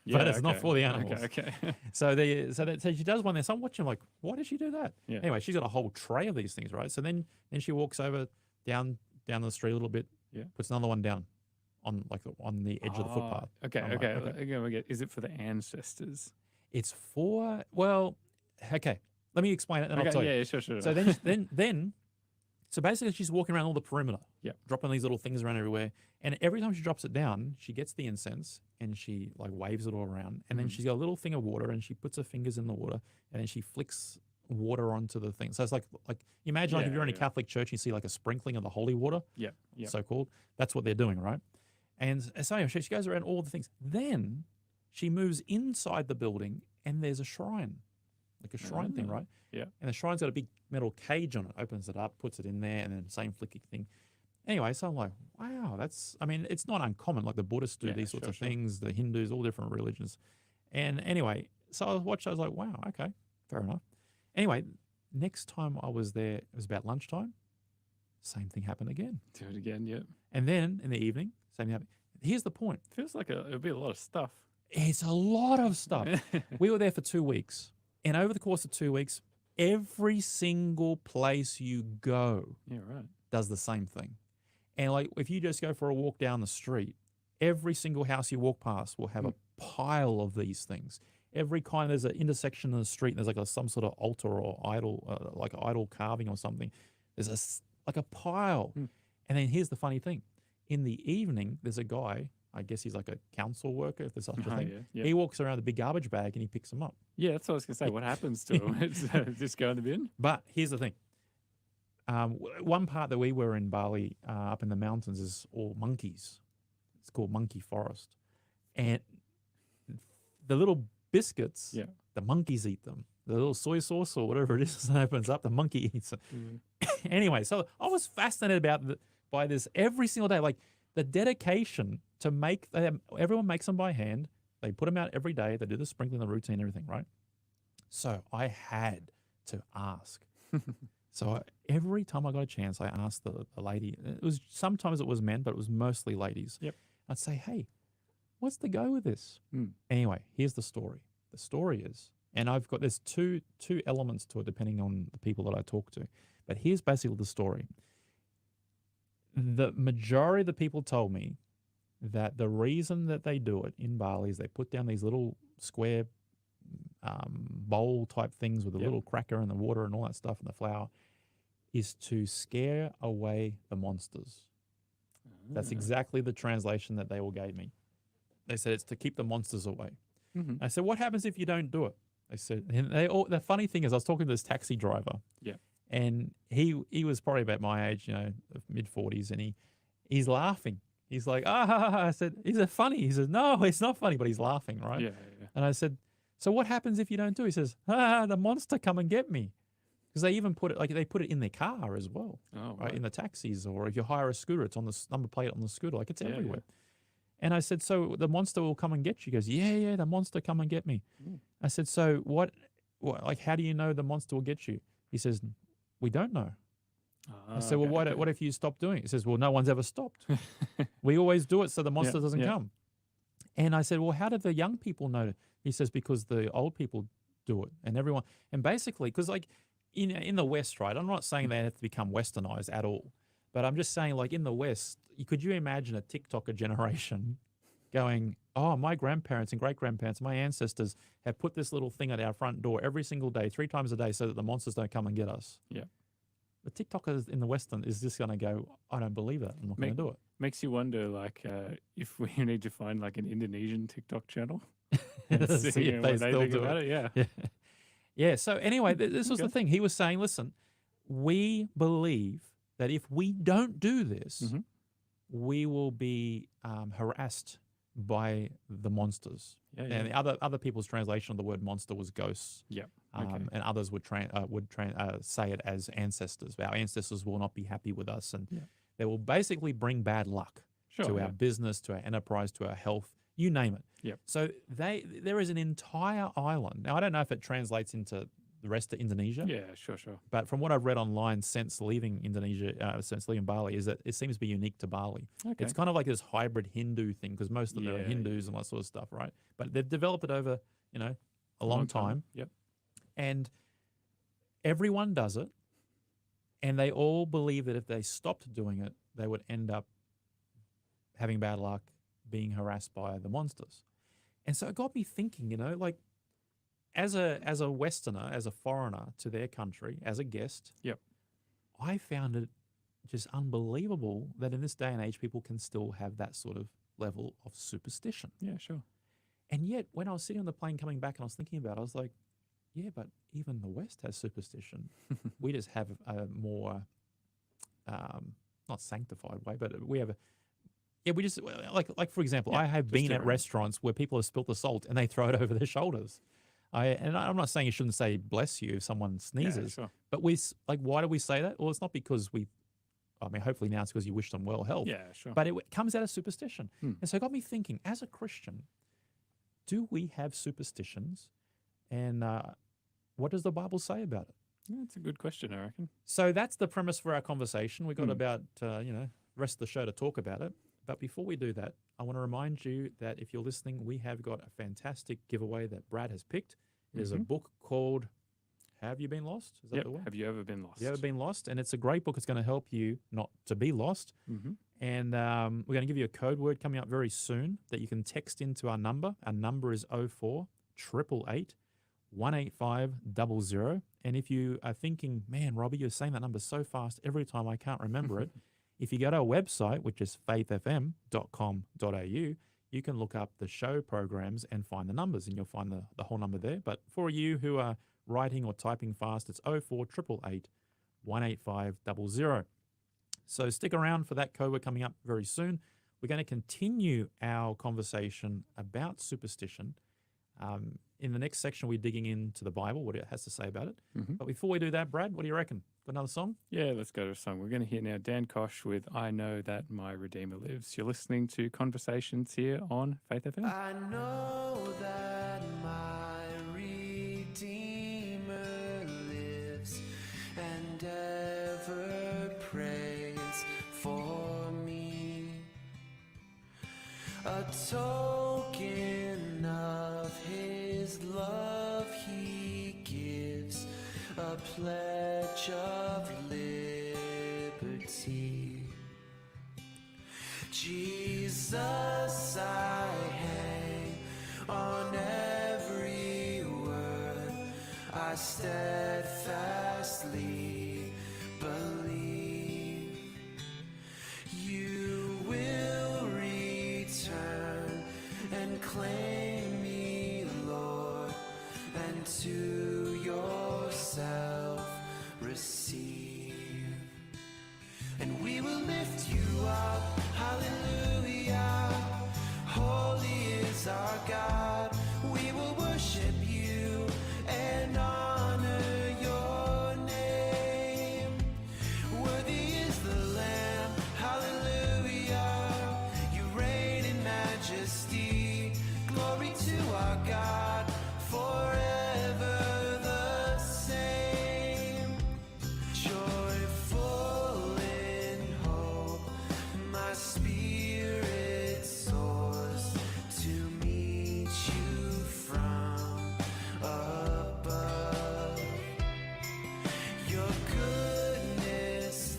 Yeah, but it's not for the animals. Okay. So she does one there. So I'm watching, like, why did she do that? Yeah. Anyway, she's got a whole tray of these things, right? So then she walks over down the street a little bit. Yeah. Puts another one down on the edge of the footpath. Okay. Is it for the ancestors? It's for, well, okay. Let me explain it, and I'll tell you. Yeah, sure. So then So basically, she's walking around all the perimeter, Yep. dropping these little things around everywhere. And every time she drops it down, she gets the incense and she like waves it all around. And then she's got a little thing of water and she puts her fingers in the water and then she flicks water onto the thing. So it's like imagine like if you're in a Catholic church, you see like a sprinkling of the holy water, so called. That's what they're doing, right? And so anyway, she goes around all the things. Then she moves inside the building and there's a shrine, like a shrine thing, right? Yeah. And the shrine's got a big metal cage on it, opens it up, puts it in there, and then same flicking thing. Anyway, so I'm like, wow, it's not uncommon. Like the Buddhists do these sorts of things, the Hindus, all different religions. And anyway, so I was like, wow, okay, fair enough. Anyway, next time I was there, it was about lunchtime. Same thing happened again. Do it again, yeah. And then in the evening, same thing happened. Here's the point. Feels like it'll be a lot of stuff. It's a lot of stuff. We were there for 2 weeks. And over the course of 2 weeks, every single place you go does the same thing. And like if you just go for a walk down the street, every single house you walk past will have a pile of these things. Every kind, there's an intersection in the street, and there's like some sort of altar or idol, like idol carving or something. There's like a pile. And then here's the funny thing. In the evening, there's a guy, I guess he's like a council worker, if there's such a thing. Yeah. He walks around with a big garbage bag and he picks them up. Yeah, that's what I was going to say. What happens to him? Just go in the bin? But here's the thing. One part that we were in Bali, up in the mountains, is all monkeys. It's called monkey forest. And the little biscuits, the monkeys eat them. The little soy sauce or whatever it is that opens up, the monkey eats it. Anyway, so I was fascinated by this every single day. Like the dedication to make, everyone makes them by hand. They put them out every day. They do the sprinkling, the routine, everything, right? So I had to ask. So every time I got a chance, I asked the lady. Sometimes it was men, but it was mostly ladies. Yep. I'd say, hey, what's the go with this? Anyway, here's the story. The story is, and there's two elements to it depending on the people that I talk to. But here's basically the story. The majority of the people told me that the reason that they do it in Bali is they put down these little square bowl type things with a little cracker and the water and all that stuff and the flour, is to scare away the monsters. That's exactly the translation that they all gave me. They said it's to keep the monsters away. I said, what happens if you don't do it? They said, and the funny thing is I was talking to this taxi driver. And he was probably about my age, mid-40s, and he's laughing. He's like, I said, is it funny? He says, no, it's not funny, but he's laughing, right? Yeah. And I said, so what happens if you don't do it? He says, the monster come and get me. Because they even put it in their car as well, right? In the taxis, or if you hire a scooter, it's on the number plate on the scooter, like it's everywhere. And I said, so the monster will come and get you? He goes, yeah, the monster come and get me. I said, so what, like, how do you know the monster will get you? He says, we don't know. I said, well, what if you stop doing it? He says, well, no one's ever stopped. We always do it so the monster doesn't come. And I said, well, how did the young people know it? He says, because the old people do it, and everyone. And basically, because like in the West, right, I'm not saying they have to become westernized at all, but I'm just saying, like in the West, could you imagine a TikToker generation going, oh, my grandparents and great-grandparents, my ancestors have put this little thing at our front door every single day, 3 times a day, so that the monsters don't come and get us. Yeah. The TikTokers in the Western is just going to go, I don't believe that. I'm not going to do it. Makes you wonder, like, if we need to find like an Indonesian TikTok channel and see if they what they still think do about it. Yeah. So anyway, this was the thing. He was saying, listen, we believe that if we don't do this, we will be harassed by the monsters. And the other people's translation of the word monster was ghosts. And others would say it as ancestors. Our ancestors will not be happy with us, and they will basically bring bad luck to our business, to our enterprise, to our health, you name it. So there is an entire island. Now, I don't know if it translates into the rest of Indonesia. Sure. But from what I've read online since leaving Indonesia, since leaving Bali, is that it seems to be unique to Bali. It's kind of like this hybrid Hindu thing, because most of them are Hindus and that sort of stuff, right? But they've developed it over, a long time. And everyone does it, and they all believe that if they stopped doing it, they would end up having bad luck, being harassed by the monsters. And so it got me thinking, like, as a Westerner, as a foreigner to their country, as a guest, I found it just unbelievable that in this day and age, people can still have that sort of level of superstition. Yeah, sure. And yet, when I was sitting on the plane coming back and I was thinking about it, I was like, yeah, but even the West has superstition. We just have a more, not sanctified way, but we have a, yeah, we just, like for example, Yeah, I have just been at different. restaurants where people have spilt the salt and they throw it over their shoulders. I'm not saying you shouldn't say bless you if someone sneezes, sure. but why do we say that? Well, it's not because hopefully now it's because you wish them well health. Yeah, sure. But it comes out of superstition. Hmm. And so it got me thinking, as a Christian, do we have superstitions? And what does the Bible say about it? Yeah, that's a good question, I reckon. So that's the premise for our conversation. We've got Hmm. about, rest of the show to talk about it. But before we do that, I want to remind you that if you're listening, we have got a fantastic giveaway that Brad has picked. It is a book called Have You Been Lost? Is that Yep. the one? Have you ever been lost? Have you ever been lost? And it's a great book. It's going to help you not to be lost. Mm-hmm. And we're going to give you a code word coming up very soon that you can text into our number. Our number is 04 888 185 00. And if you are thinking, man, Robbie, you're saying that number so fast every time I can't remember it, if you go to our website, which is faithfm.com.au, you can look up the show programs and find the numbers, and you'll find the whole number there. But for you who are writing or typing fast, it's 04 888 185 00. So stick around for that code. We're coming up very soon. We're going to continue our conversation about superstition. In the next section, we're digging into the Bible, what it has to say about it. Mm-hmm. But before we do that, Brad, what do you reckon? Got another song? Yeah, let's go to a song. We're going to hear now Dan Kosh with I Know That My Redeemer Lives. You're listening to Conversations here on Faith FM. I know that my Redeemer lives and ever prays for me. A token of his love he gives, a pledge of liberty. Jesus, I hang on every word, I steadfastly believe. You will return and claim me, Lord, and to yourself receive. And we will lift you up, hallelujah. Holy is our God. We will worship you and honor your name. Worthy is the Lamb, hallelujah. You reign in majesty. Glory to our God, forever the same. Joyful in hope, my spirit soars to meet you from above. Your goodness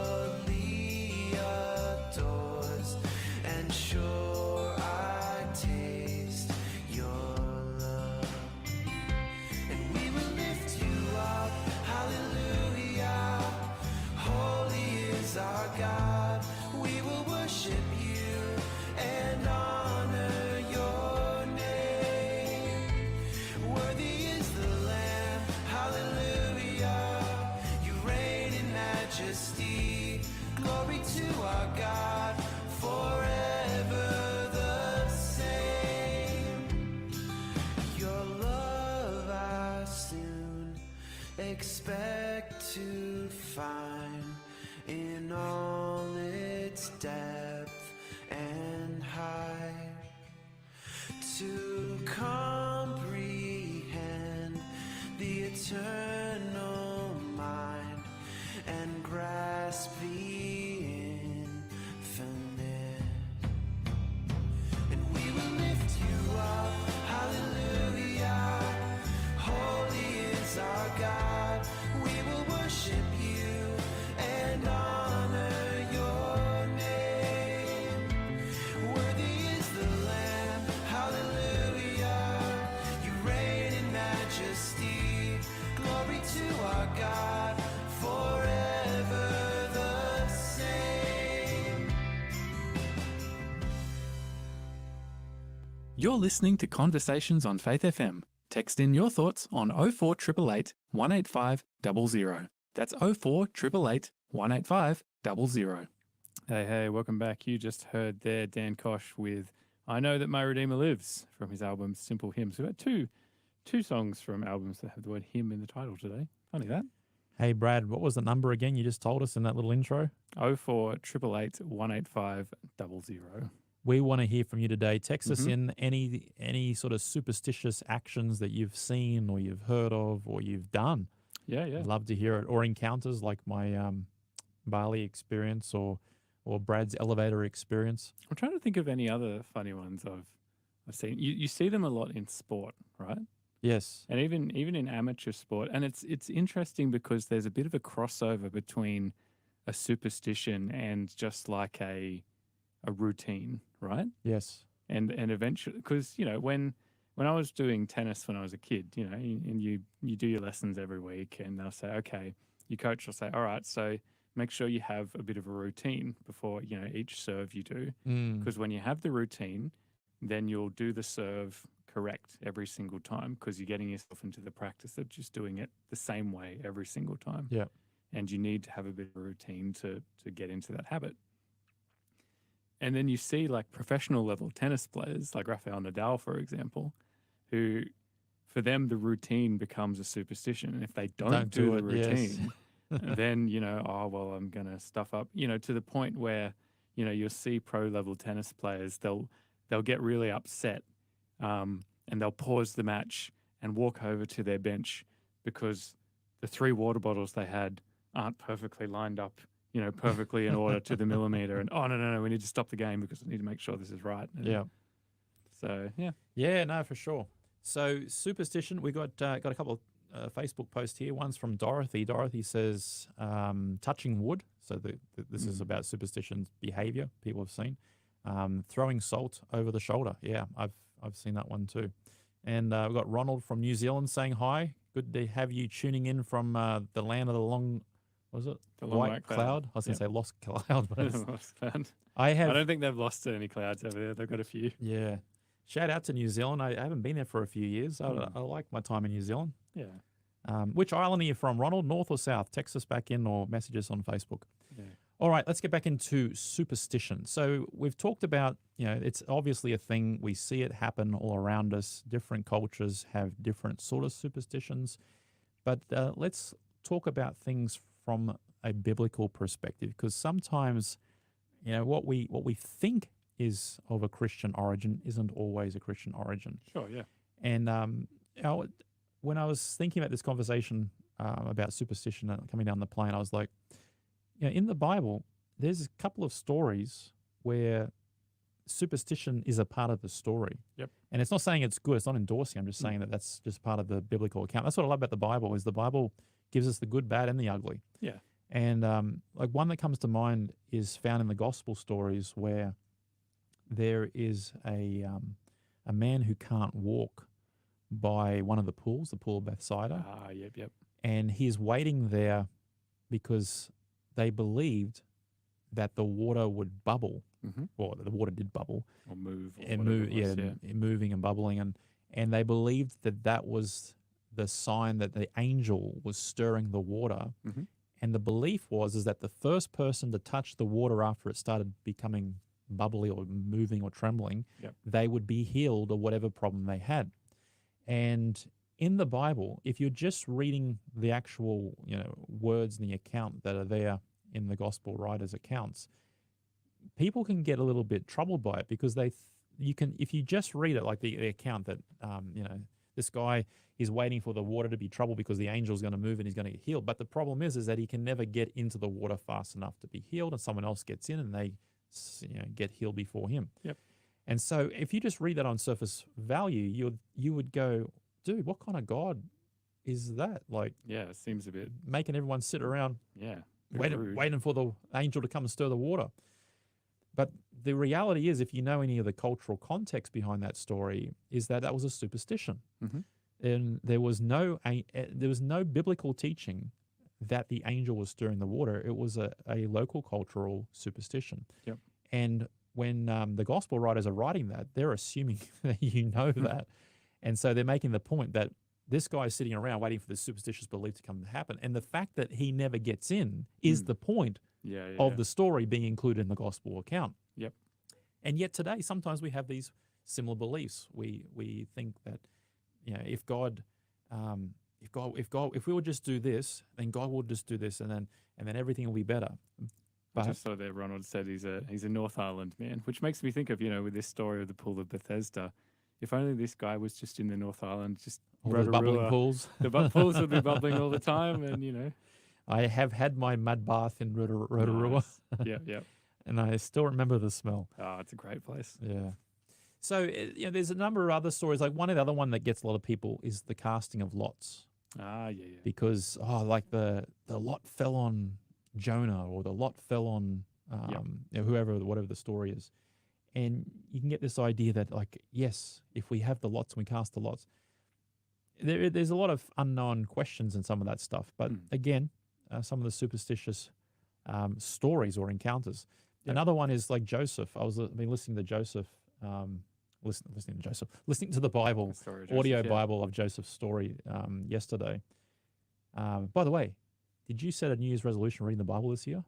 thankfully adores, and sure I taste your love. And we will lift you up, hallelujah. Holy is our God. We will worship you and honor your name. Worthy is the Lamb, hallelujah. You reign in majesty. Glory to our God, forever the same. Your love I soon expect to find in all its depth and height, to comprehend the eternal mind and grasp the infinite. And we will lift you up, hallelujah. Holy is our God. We will worship you and honor your name. Worthy is the Lamb, hallelujah. You're listening to Conversations on Faith FM. Text in your thoughts on 04888 185 00. That's 04888 185 00. Hey, welcome back. You just heard there Dan Kosh with I Know That My Redeemer Lives from his album Simple Hymns. We've got two songs from albums that have the word hymn in the title today. Funny that. Hey, Brad, what was the number again you just told us in that little intro? 04888 185 00. We want to hear from you today. Text us in any sort of superstitious actions that you've seen or you've heard of or you've done. Yeah. I'd love to hear it. Or encounters like my Bali experience or Brad's elevator experience. I'm trying to think of any other funny ones I've seen. You see them a lot in sport, right? Yes. And even in amateur sport. And it's interesting because there's a bit of a crossover between a superstition and just like a routine, right? Yes. And eventually, because, you know, when I was doing tennis when I was a kid, you know, and you do your lessons every week and they'll say, okay, your coach will say, all right, so make sure you have a bit of a routine before, you know, each serve you do. Because when you have the routine, then you'll do the serve correct every single time because you're getting yourself into the practice of just doing it the same way every single time. Yeah. And you need to have a bit of a routine to get into that habit. And then you see like professional level tennis players like Rafael Nadal, for example, who for them the routine becomes a superstition. And if they don't do the routine, then, you know, oh, well, I'm going to stuff up, you know, to the point where, you know, you'll see pro level tennis players, they'll get really upset and they'll pause the match and walk over to their bench because the 3 water bottles they had aren't perfectly lined up, you know, perfectly in order to the millimeter. And, oh, no, we need to stop the game because we need to make sure this is right. And yeah. So, yeah. Yeah, no, for sure. So superstition, we got a couple of Facebook posts here. One's from Dorothy. Dorothy says touching wood. So this is about superstition behavior people have seen. Throwing salt over the shoulder. Yeah, I've seen that one too. And we've got Ronald from New Zealand saying hi. Good to have you tuning in from the land of the long, what was it? The long white cloud. I was going to say lost cloud. But it's, Lost cloud. I don't think they've lost any clouds over there. They've got a few. Yeah. Shout out to New Zealand. I haven't been there for a few years. I like my time in New Zealand. Yeah. Which island are you from, Ronald? North or south? Text us back in or message us on Facebook. Yeah. All right, let's get back into superstition. So we've talked about, you know, it's obviously a thing. We see it happen all around us. Different cultures have different sort of superstitions. But let's talk about things from a biblical perspective, because sometimes, you know, what we think is of a Christian origin isn't always a Christian origin. Sure, yeah. And you know, when I was thinking about this conversation about superstition and coming down the plane, I was like, you know, in the Bible, there's a couple of stories where superstition is a part of the story. Yep. And it's not saying it's good. It's not endorsing. I'm just saying that that's just part of the biblical account. That's what I love about the Bible is the Bible gives us the good, bad, and the ugly. Yeah. And like one that comes to mind is found in the gospel stories where there is a man who can't walk by one of the pools, the pool of Bethsaida. Yep. And he's waiting there because they believed that the water would bubble. Well, the water did bubble. Or move. Or And moving and bubbling. And they believed that that was the sign that the angel was stirring the water. And the belief is that the first person to touch the water after it started becoming bubbly or moving or trembling, they would be healed of whatever problem they had. And in the Bible, if you're just reading the actual, you know, words in the account that are there in the gospel writers' accounts, people can get a little bit troubled by it because if you just read it like the account that you know, this guy is waiting for the water to be troubled because the angel's going to move and he's going to get healed. But the problem is that he can never get into the water fast enough to be healed, and someone else gets in and they, you know, get healed before him. Yep. And so if you just read that on surface value, you would go, dude, what kind of God is that? Like, Yeah, it seems a bit, making everyone sit around rude. waiting for the angel to come and stir the water. But the reality is, if you know any of the cultural context behind that story, is that that was a superstition. And there was no biblical teaching that the angel was stirring the water. It was a local cultural superstition. Yep. And when the gospel writers are writing that, they're assuming that you know that. And so they're making the point that this guy is sitting around waiting for this superstitious belief to come to happen. And the fact that he never gets in is the point of the story being included in the gospel account. Yep. And yet today, sometimes we have these similar beliefs. We think that, you know, if we would just do this, then God will just do this, and then everything will be better. I just saw that Ronald said he's a North Island man, which makes me think of, you know, with this story of the pool of Bethesda, if only this guy was just in the North Island, just all those bubbling pools. The pools would be bubbling all the time, and, you know. I have had my mud bath in Rotorua. Nice. Yeah. And I still remember the smell. Oh, it's a great place. Yeah. So, you know, there's a number of other stories. Like the other one that gets a lot of people is the casting of lots. Ah, yeah. Because, like the lot fell on Jonah, or the lot fell on you know, whoever, whatever the story is. And you can get this idea that, like, yes, if we have the lots and we cast the lots, there's a lot of unknown questions in some of that stuff. But again, some of the superstitious stories or encounters. Yep. Another one is like Joseph. I've been listening to Joseph, listening to the Bible, audio Bible of Joseph's story yesterday. By the way, did you set a New Year's resolution reading the Bible this year?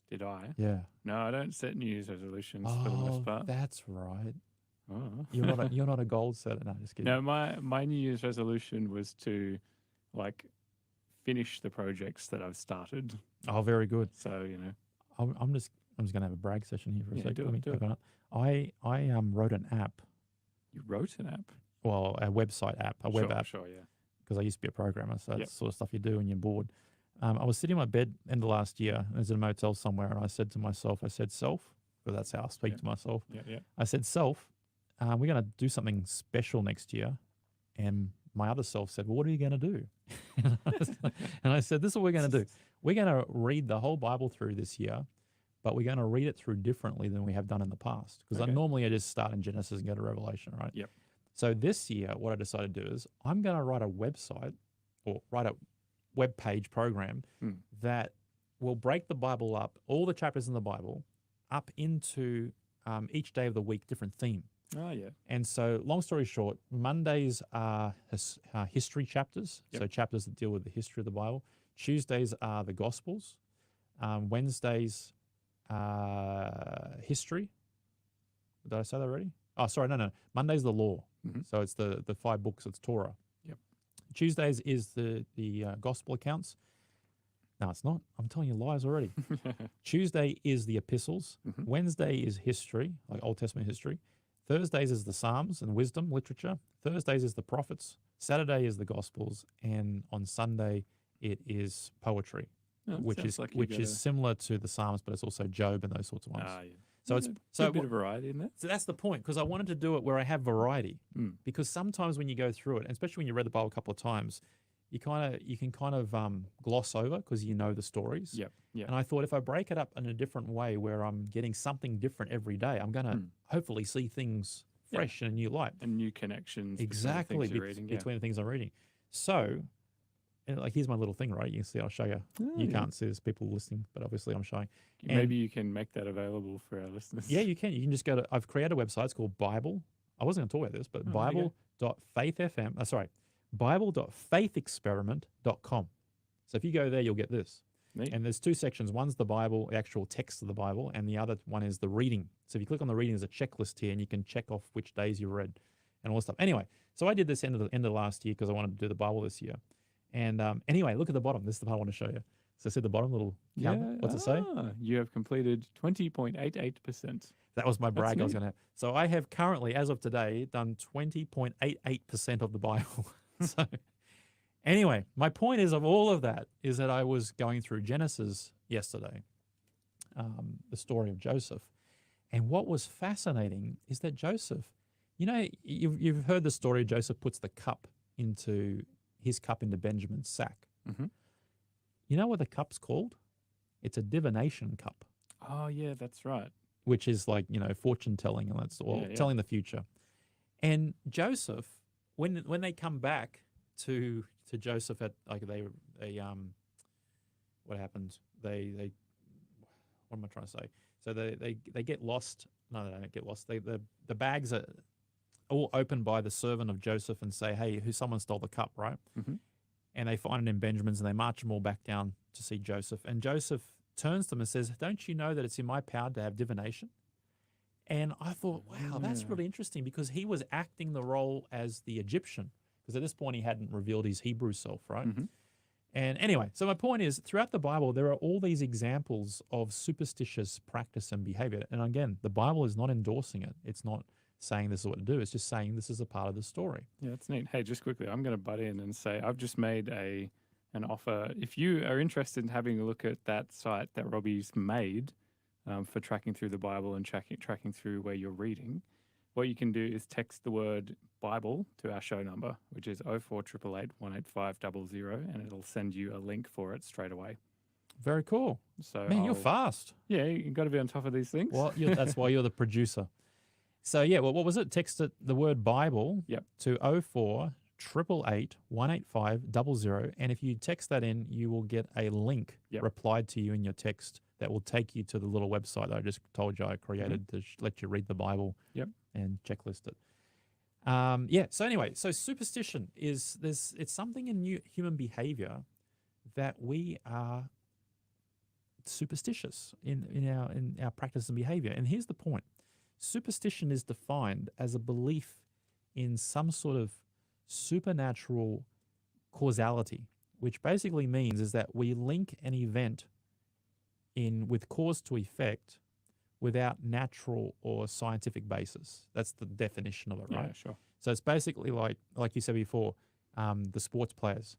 Did I? Yeah. No, I don't set New Year's resolutions for the most part. That's right. Oh. You're not a goal setter. No, just kidding. No, my New Year's resolution was to, like, finish the projects that I've started. Oh, very good. So, you know, I'm just going to have a brag session here for a second. Do Let me it. open up. I wrote an app. You wrote an app? Well, a website app, a web app. Sure, yeah. Because I used to be a programmer, so that's the sort of stuff you do when you're bored. I was sitting in my bed end of last year. I was in a motel somewhere, and I said to myself, self, because that's how I speak to myself. Yeah. I said, self, we're going to do something special next year. And my other self said, well, what are you going to do? And I said, this is what we're going to do. We're going to read the whole Bible through this year, but we're going to read it through differently than we have done in the past. Because normally I just start in Genesis and go to Revelation, right? Yep. So this year, what I decided to do is I'm going to write a website or write a web page program that will break the Bible up, all the chapters in the Bible, up into each day of the week, different theme. Oh, yeah. And so, long story short, Mondays are history chapters, so chapters that deal with the history of the Bible. Tuesdays are the Gospels. Wednesdays, history. Did I say that already? Oh, sorry, no. Monday's the law. Mm-hmm. So it's the 5 books, it's Torah. Yep. Tuesdays is the Gospel accounts. No, it's not. I'm telling you lies already. Tuesday is the epistles. Mm-hmm. Wednesday is history, like Old Testament history. Thursdays is the Psalms and wisdom literature. Thursdays is the prophets. Saturday is the Gospels. And on Sunday, it is poetry, which is similar to the Psalms, but it's also Job and those sorts of ones. Ah, yeah. So it's a bit of variety in there. So that's the point, because I wanted to do it where I have variety. Because sometimes when you go through it, and especially when you read the Bible a couple of times, you can kind of gloss over because you know the stories. Yep. And I thought if I break it up in a different way where I'm getting something different every day, I'm going to hopefully see things fresh in a new light. And new connections exactly between the things you're reading. Between the things I'm reading. So, like, here's my little thing, right? You can see, I'll show you. You can't see, there's people listening, but obviously I'm showing. Maybe you can make that available for our listeners. Yeah, you can. You can just go to, I've created a website. It's called Bible. I wasn't going to talk about this, but Bible.faithexperiment.com. So if you go there, you'll get this. Neat. And there's 2 sections. One's the Bible, the actual text of the Bible, and the other one is the reading. So if you click on the reading, there's a checklist here, and you can check off which days you read and all this stuff. Anyway, so I did this end of last year because I wanted to do the Bible this year. And anyway, look at the bottom. This is the part I want to show you. So see the bottom little counter? What's it say? You have completed 20.88%. That was my brag I was going to have. So I have currently, as of today, done 20.88% of the Bible. So anyway, my point is of all of that is that I was going through Genesis yesterday, the story of Joseph. And what was fascinating is that Joseph, you know, you've heard the story Joseph puts his cup into Benjamin's sack. Mm-hmm. You know what the cup's called? It's a divination cup. Oh, yeah, that's right. Which is like, you know, fortune telling, and telling the future. And Joseph, when they come back to Joseph at, like, what happened? What am I trying to say? So they get lost no, they don't get lost. The bags are all opened by the servant of Joseph and say, hey, someone stole the cup, right? Mm-hmm. And they find it in Benjamin's and they march them all back down to see Joseph. And Joseph turns to them and says, don't you know that it's in my power to have divination? And I thought, wow, that's really interesting because he was acting the role as the Egyptian because at this point he hadn't revealed his Hebrew self, right? Mm-hmm. And anyway, so my point is throughout the Bible, there are all these examples of superstitious practice and behavior. And again, the Bible is not endorsing it. It's not saying this is what to do. It's just saying this is a part of the story. Yeah, that's neat. Hey, just quickly, I'm going to butt in and say I've just made an offer. If you are interested in having a look at that site that Robbie's made for tracking through the Bible and tracking through where you're reading, what you can do is text the word Bible to our show number, which is 0488 185 00, and it'll send you a link for it straight away. Very cool. So Man, you're fast. Yeah, you got to be on top of these things. Well, that's why you're the producer. So yeah, well, what was it? Text it, the word Bible to 0488 185 00. And if you text that in, you will get a link replied to you in your text that will take you to the little website that I just told you I created to let you read the Bible and checklist it. So anyway, so superstition it's something in human behavior that we are superstitious in our practice and behavior. And here's the point. Superstition is defined as a belief in some sort of supernatural causality, which basically means is that we link an event with cause to effect without natural or scientific basis. That's the definition of it, right? Yeah, sure. So it's basically like you said before, the sports players.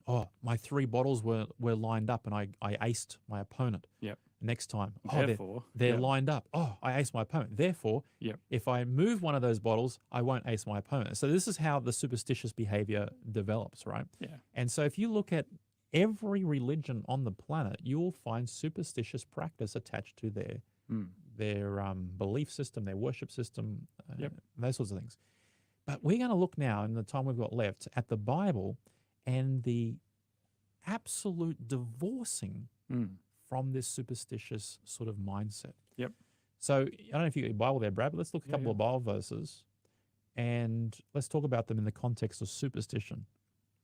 Oh, my 3 bottles were lined up and I aced my opponent. Yep. Next time, Therefore, they're lined up. Oh, I aced my opponent. Therefore, if I move one of those bottles, I won't ace my opponent. So this is how the superstitious behavior develops, right? Yeah. And so if you look at every religion on the planet, you will find superstitious practice attached to their belief system, their worship system, those sorts of things. But we're going to look now, in the time we've got left, at the Bible and the absolute divorcing from this superstitious sort of mindset. Yep. So I don't know if you got your Bible there, Brad, but let's look at a couple of Bible verses and let's talk about them in the context of superstition.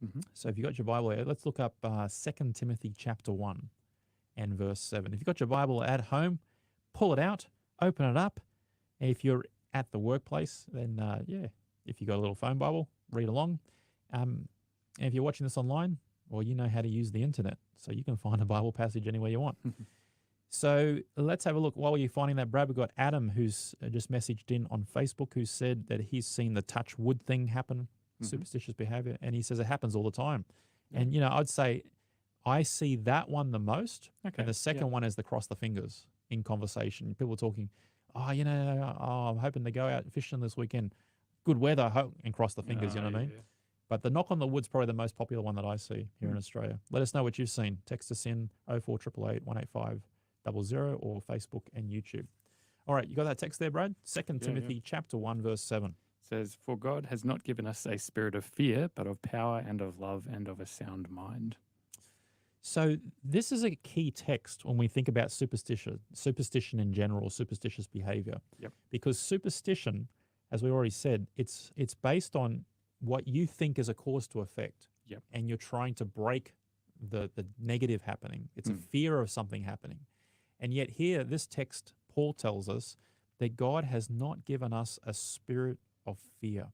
Mm-hmm. So if you got your Bible there, let's look up 2 Timothy chapter 1 and verse 7. If you've got your Bible at home, pull it out, open it up. And if you're at the workplace, then if you got a little phone Bible, read along. And if you're watching this online, well, you know how to use the internet, so you can find a Bible passage anywhere you want. So let's have a look. While you're finding that, Brad, we've got Adam, who's just messaged in on Facebook, who said that he's seen the touch wood thing happen, superstitious behavior, and he says it happens all the time. And, I'd say I see that one the most, and the second one is the cross the fingers in conversation. People talking, I'm hoping to go out fishing this weekend. Good weather, I hope, and cross the fingers, you know what I mean? Yeah. But the knock on the wood's probably the most popular one that I see here in Australia. Let us know what you've seen. Text us in 0488 185 00 or Facebook and YouTube. All right, you got that text there, Brad? 2 Timothy chapter 1, verse 7. It says, "For God has not given us a spirit of fear, but of power and of love and of a sound mind." So this is a key text when we think about superstition in general, superstitious behavior. Yep. Because superstition, as we already said, it's based on what you think is a cause to effect. Yep. And you're trying to break the negative happening. It's a fear of something happening. And yet here, this text, Paul tells us that God has not given us a spirit of fear.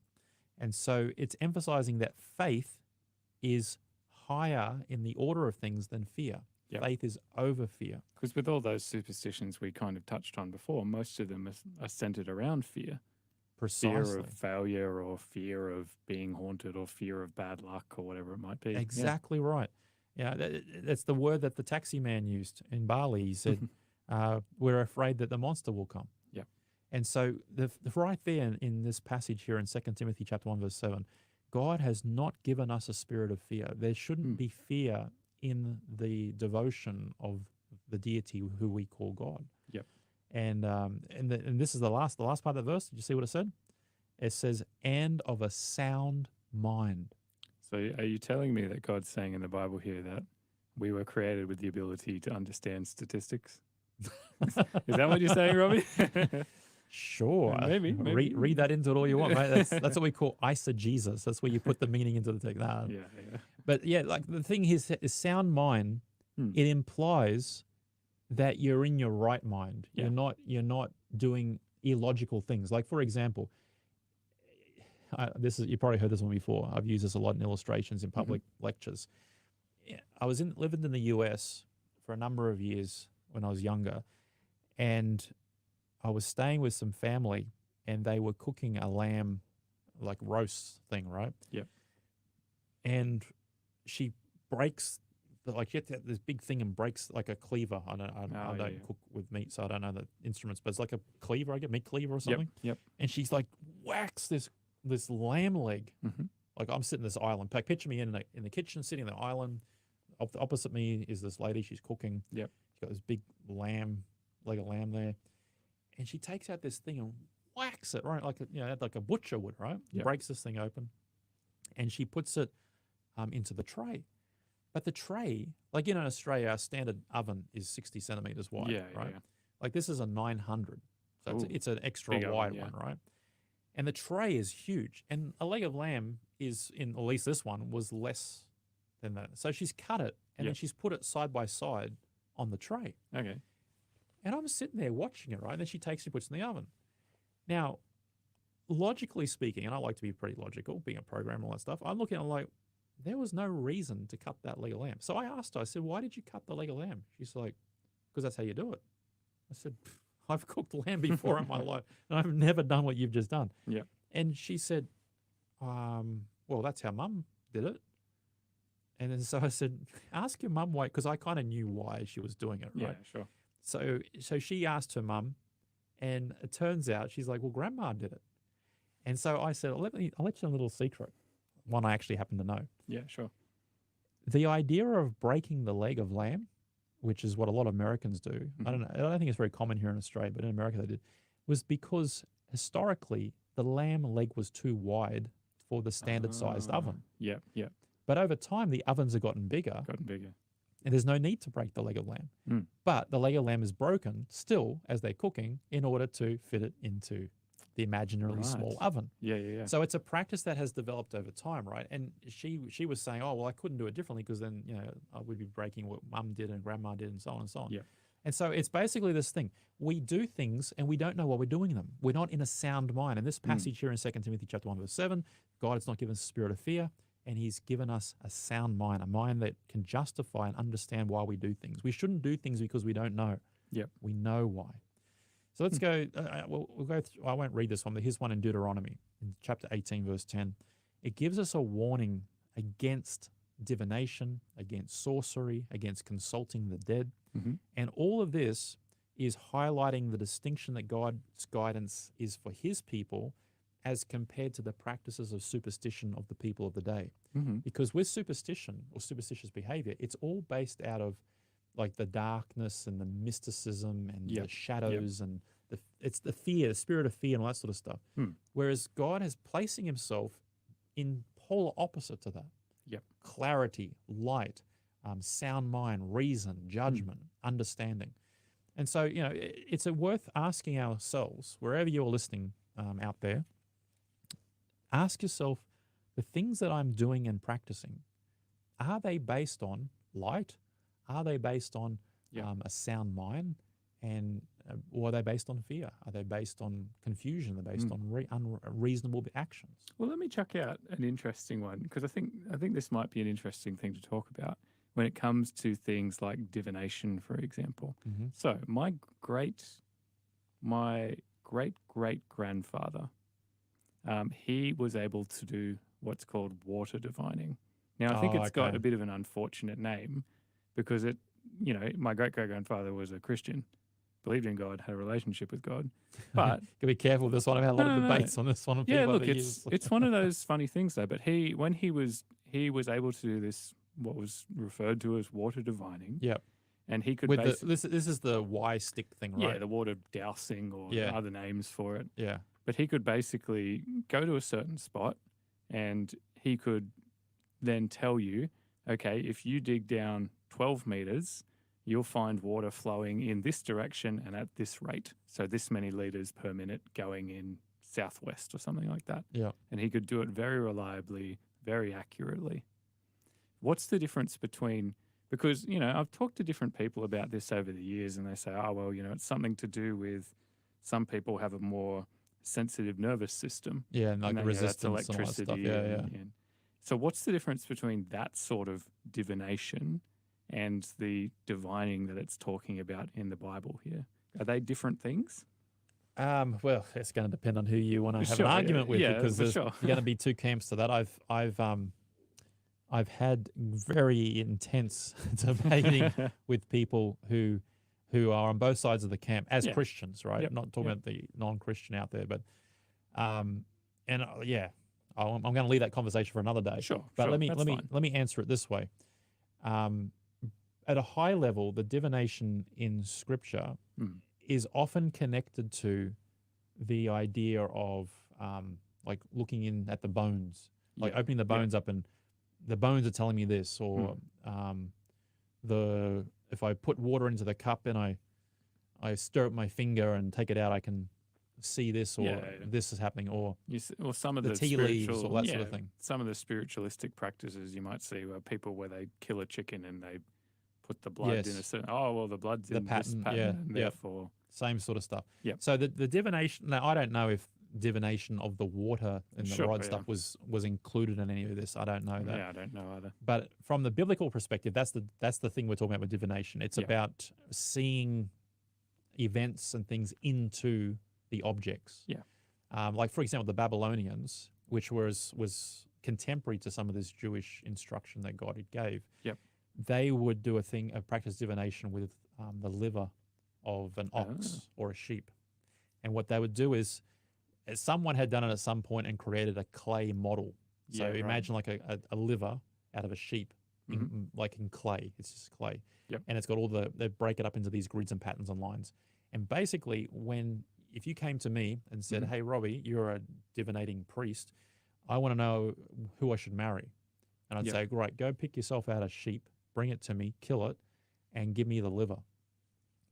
And so it's emphasizing that faith is higher in the order of things than fear. Yep. Faith is over fear. Because with all those superstitions we kind of touched on before, most of them are centered around fear. Precisely. Fear of failure or fear of being haunted or fear of bad luck or whatever it might be. Exactly right. Yeah, that's the word that the taxi man used in Bali. He said, we're afraid that the monster will come. Yeah. And so the right there in this passage here in 2 Timothy chapter 1, verse 7, God has not given us a spirit of fear. There shouldn't be fear in the devotion of the deity who we call God. Yep. And this is the last part of the verse. Did you see what it said? It says, "and of a sound mind." So are you telling me that God's saying in the Bible here that we were created with the ability to understand statistics? Is that what you're saying, Robbie? Sure. Maybe. Read that into it all you want, mate. That's what we call eisegesis. That's where you put the meaning into the text. Nah. Yeah. But yeah, like the thing is sound mind, Hmm. it implies that you're in your right mind. Yeah. You're not doing illogical things. Like, for example, you probably heard this one before. I've used this a lot in illustrations in public lectures. Yeah, I was lived in the US for a number of years when I was younger, and I was staying with some family, and they were cooking a lamb, like roast thing, right? Yep. And she breaks, like she had this big thing and breaks like a cleaver. I don't cook with meat, so I don't know the instruments, but it's like a cleaver, I get meat cleaver or something. Yep. And she's like whacks this lamb leg. Like I'm sitting this island. Picture me in the kitchen, sitting in the island. Opposite me is this lady. She's cooking. Yep. She's got this big leg of lamb there, and she takes out this thing and whacks it right like a butcher would, right? Yep. Breaks this thing open, and she puts it into the tray. But the tray, like in Australia, our standard oven is 60 centimeters wide, right? Yeah. Like this is a 900, so it's an extra Big wide oven, one, right? And the tray is huge, and a leg of lamb is at least this one was less than that. So she's cut it, and then she's put it side by side on the tray. Okay. And I'm sitting there watching it, right? And then she takes it and puts it in the oven. Now, logically speaking, and I like to be pretty logical, being a programmer and all that stuff, I'm looking at it like, there was no reason to cut that leg of lamb. So I asked her, I said, why did you cut the leg of lamb? She's like, because that's how you do it. I said, I've cooked lamb before in my life, and I've never done what you've just done. Yeah. And she said, well, that's how Mum did it. And then so I said, ask your mum why, because I kind of knew why she was doing it, right? Yeah, sure. So she asked her mum, and it turns out she's like, well, Grandma did it. And so I said, I'll let you in a little secret, one I actually happen to know. Yeah, sure. The idea of breaking the leg of lamb, which is what a lot of Americans do, I don't know, I don't think it's very common here in Australia, but in America they did, was because historically the lamb leg was too wide for the standard sized oven. Yeah. But over time, the ovens have gotten bigger. And there's no need to break the leg of lamb. But the leg of lamb is broken still as they're cooking in order to fit it into the imaginarily small oven. Yeah. So it's a practice that has developed over time, right? And she was saying, oh, well, I couldn't do it differently because then, I would be breaking what Mum did and Grandma did and so on and so on. Yeah. And so it's basically this thing. We do things and we don't know why we're doing them. We're not in a sound mind. And this passage here in 2 Timothy chapter 1, verse 7, God has not given us a spirit of fear, and he's given us a sound mind, a mind that can justify and understand why we do things. We shouldn't do things because we don't know. Yep. We know why. So let's go, we'll go through, I won't read this one, but here's one in Deuteronomy, in chapter 18, verse 10. It gives us a warning against divination, against sorcery, against consulting the dead. And all of this is highlighting the distinction that God's guidance is for his people as compared to the practices of superstition of the people of the day. Because with superstition or superstitious behavior, it's all based out of like the darkness and the mysticism and the shadows and it's the fear, the spirit of fear and all that sort of stuff. Whereas God is placing himself in polar opposite to that. Clarity, light, sound mind, reason, judgment, understanding. And so, it's worth asking ourselves, wherever you're listening out there, ask yourself, the things that I'm doing and practicing, are they based on light? Are they based on a sound mind? And or are they based on fear? Are they based on confusion? Are they based on unreasonable actions? Well, let me chuck out an interesting one, because I think this might be an interesting thing to talk about when it comes to things like divination, for example. So my great great grandfather, he was able to do what's called water divining. Now, I think it's got a bit of an unfortunate name because my great great grandfather was a Christian, believed in God, had a relationship with God. But gotta be careful with this one. I've had a lot of debates on this one. Yeah, look, it's one of those funny things though. But when he was able to do this, what was referred to as water divining. Yep. And he could this is the Y stick thing, right? Yeah, the water dowsing or other names for it. Yeah. But he could basically go to a certain spot and he could then tell you, okay, if you dig down 12 meters, you'll find water flowing in this direction and at this rate. So this many liters per minute going in southwest or something like that. Yeah. And he could do it very reliably, very accurately. What's the difference between, because, you know, I've talked to different people about this over the years and they say, oh, well, you know, it's something to do with some people have a more sensitive nervous system. Yeah, and like then, resistance you know, that's and all that stuff. electricity. Yeah, yeah. And so what's the difference between that sort of divination and the divining that it's talking about in the Bible here? Are they different things? Well, it's going to depend on who you want to have Sure, an yeah. argument with, Yeah, because for there's sure. going to be two camps to that. I've had very intense debating with people who are on both sides of the camp as Yeah. Christians, right? Yep. Not talking Yep. about the non-Christian out there, but yeah, I'm going to leave that conversation for another day. Sure. But sure, let that's me fine. answer it this way. At a high level, the divination in Scripture Mm. is often connected to the idea of like looking in at the bones, like Yeah. opening the Yeah. bones up, and the bones are telling me this, or if I put water into the cup and I stir up my finger and take it out, I can see this, or Yeah, yeah. this is happening, or Or some of the the tea leaves, spiritual, or that sort of thing. Some of the spiritualistic practices you might see where people where they kill a chicken and they put the blood in a Yes. certain. Oh well, the blood's The in this pattern, pattern, yeah, and yep. therefore, Same sort of stuff. Yep. So the divination. Now I don't know if divination of the water and the Sure, rod yeah. stuff was included in any of this. I don't know that. yeah, I don't know either. But from the biblical perspective, that's the thing we're talking about with divination. It's Yeah. about seeing events and things into the objects. Yeah. Like for example, the Babylonians, which was contemporary to some of this Jewish instruction that God had gave. Yep. They would do a practice divination with the liver of an ox or a sheep, and what they would do is, someone had done it at some point and created a clay model. So Yeah, right. imagine like a liver out of a sheep, like in clay. It's just clay. Yep. And it's got they break it up into these grids and patterns and lines. And basically, if you came to me and said, Mhm. hey, Robbie, you're a divinating priest, I want to know who I should marry. And I'd Yep. say, great, go pick yourself out a sheep, bring it to me, kill it, and give me the liver.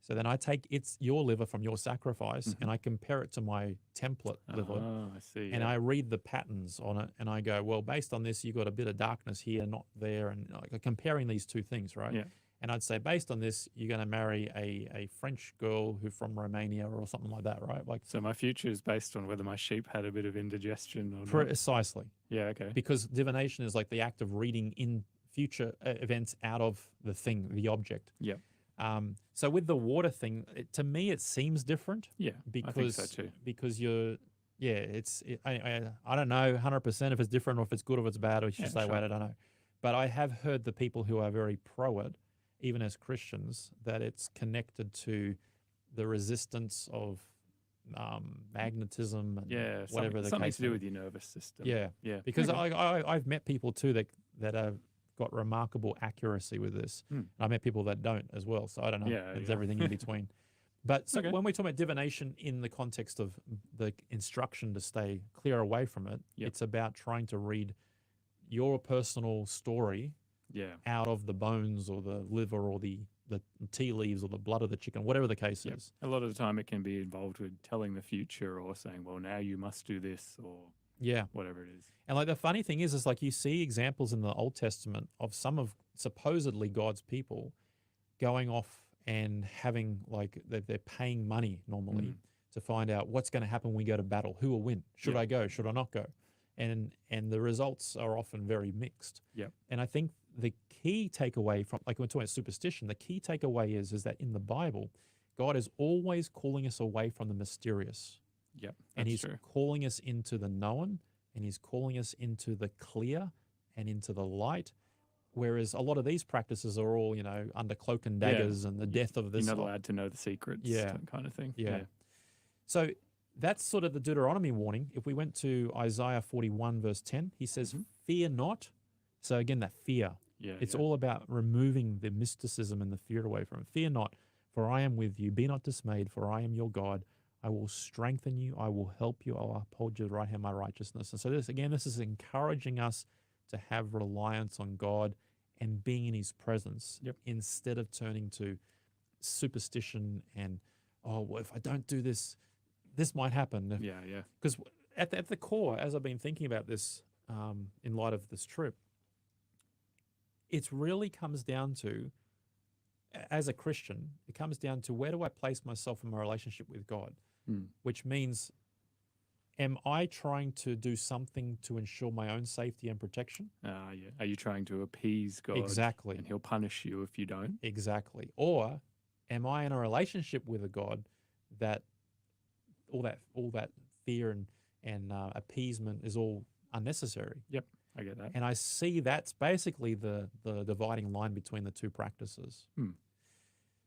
So then I take your liver from your sacrifice and I compare it to my template liver. Oh, I see. And yeah. I read the patterns on it, and I go, well, based on this, you got a bit of darkness here, not there, and like comparing these two things, right? Yeah. And I'd say, based on this, you're going to marry a French girl who's from Romania or something like that, right? Like So my future is based on whether my sheep had a bit of indigestion or not. precisely, Yeah. Okay. because divination is like the act of reading in future events out of the thing, the object. Yep. So with the water thing, to me, it seems different. Yeah. Because I think so too. because I don't know 100% if it's different or if it's good or if it's bad, or you should Yeah, say, sure. wait, I don't know. But I have heard the people who are very pro it, even as Christians, that it's connected to the resistance of magnetism and Yeah. whatever the something case to do may with your nervous system. Yeah, Yeah. because Okay. I've met people too that have got remarkable accuracy with this. Hmm. And I met people that don't as well. So I don't know. Yeah, It's yeah. everything in between. But so Okay. when we talk about divination in the context of the instruction to stay clear away from it, Yep. it's about trying to read your personal story Yeah. out of the bones or the liver or the tea leaves or the blood of the chicken, whatever the case Yep. is. A lot of the time it can be involved with telling the future or saying, well, now you must do this or Yeah. whatever it is. And like the funny thing is like you see examples in the Old Testament of some of supposedly God's people going off and having like they're paying money normally to find out what's going to happen when we go to battle, who will win, should Yeah. I go, should I not go, and the results are often very mixed. Yep. And I think the key takeaway from, like when we're talking about superstition, the key takeaway is that in the Bible, God is always calling us away from the mysterious. Yep. And That's he's true. calling us into the known, and he's calling us into the clear and into the light. Whereas a lot of these practices are all, under cloak and Yeah. daggers and the death of this. You're not allowed to know the secrets. Yeah. Kind of thing. Yeah. So that's sort of the Deuteronomy warning. If we went to Isaiah 41 verse 10, he says, fear not. So again, that fear. Yeah. It's yeah. all about removing the mysticism and the fear away from it. Fear not, for I am with you. Be not dismayed, for I am your God. I will strengthen you. I will help you. I will uphold you with the right hand of my righteousness. And so this is encouraging us to have reliance on God and being in his presence Yep. instead of turning to superstition and, oh, well, if I don't do this, this might happen. Yeah, yeah. Because at the core, as I've been thinking about this in light of this trip, it really comes down to, as a Christian, it comes down to where do I place myself in my relationship with God? Mm. Which means, am I trying to do something to ensure my own safety and protection? Yeah. Are you trying to appease God? Exactly. And he'll punish you if you don't? Exactly. Or am I in a relationship with a God that all that fear and appeasement is all unnecessary? Yep, I get that. And I see that's basically the dividing line between the two practices.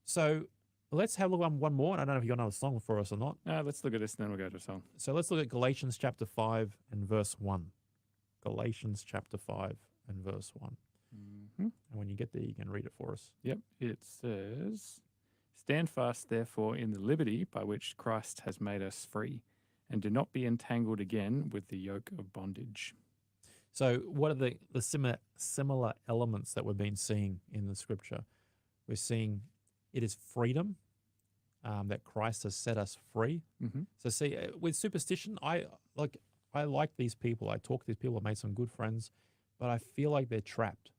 So let's have a look at one more. And I don't know if you got another song for us or not. Let's look at this and then we'll go to a song. So let's look at Galatians chapter 5 and verse 1. Galatians chapter 5 and verse 1. Mm-hmm. And when you get there, you can read it for us. Yep, it says, "Stand fast, therefore, in the liberty by which Christ has made us free, and do not be entangled again with the yoke of bondage." So what are the similar elements that we've been seeing in the scripture? We're seeing it is freedom, that Christ has set us free. Mm-hmm. So see, with superstition, I like these people. I talk to these people. I've made some good friends, but I feel like they're trapped.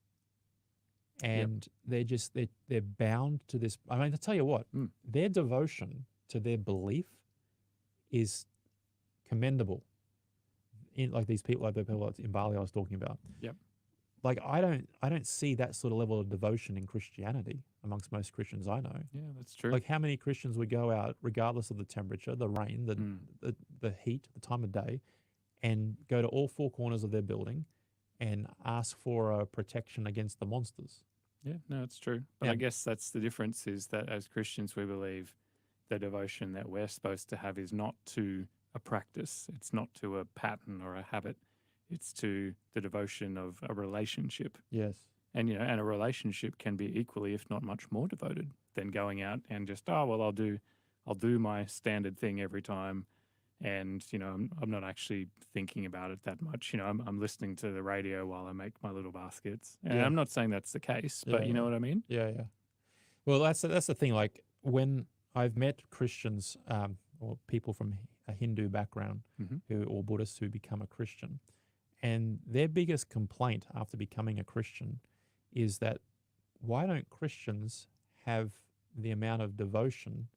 And they're bound to this. I mean, to tell you what, their devotion to their belief is commendable. Like these people, like the people in Bali I was talking about. Yep. Like I don't see that sort of level of devotion in Christianity amongst most Christians I know. Yeah, that's true. Like how many Christians would go out, regardless of the temperature, the rain, the heat, the time of day, and go to all four corners of their building and ask for protection against the monsters. Yeah, no, it's true. But Yeah. I guess that's the difference, is that as Christians we believe the devotion that we're supposed to have is not to a practice. It's not to a pattern or a habit. It's to the devotion of a relationship. Yes. And, and a relationship can be equally, if not much more devoted than going out and just, I'll do my standard thing every time. And, I'm not actually thinking about it that much. I'm listening to the radio while I make my little baskets. And Yeah. I'm not saying that's the case, but you know what I mean? Yeah, yeah. Well, that's the thing. Like when I've met Christians or people from a Hindu background or Buddhists who become a Christian, and their biggest complaint after becoming a Christian is that why don't Christians have the amount of devotion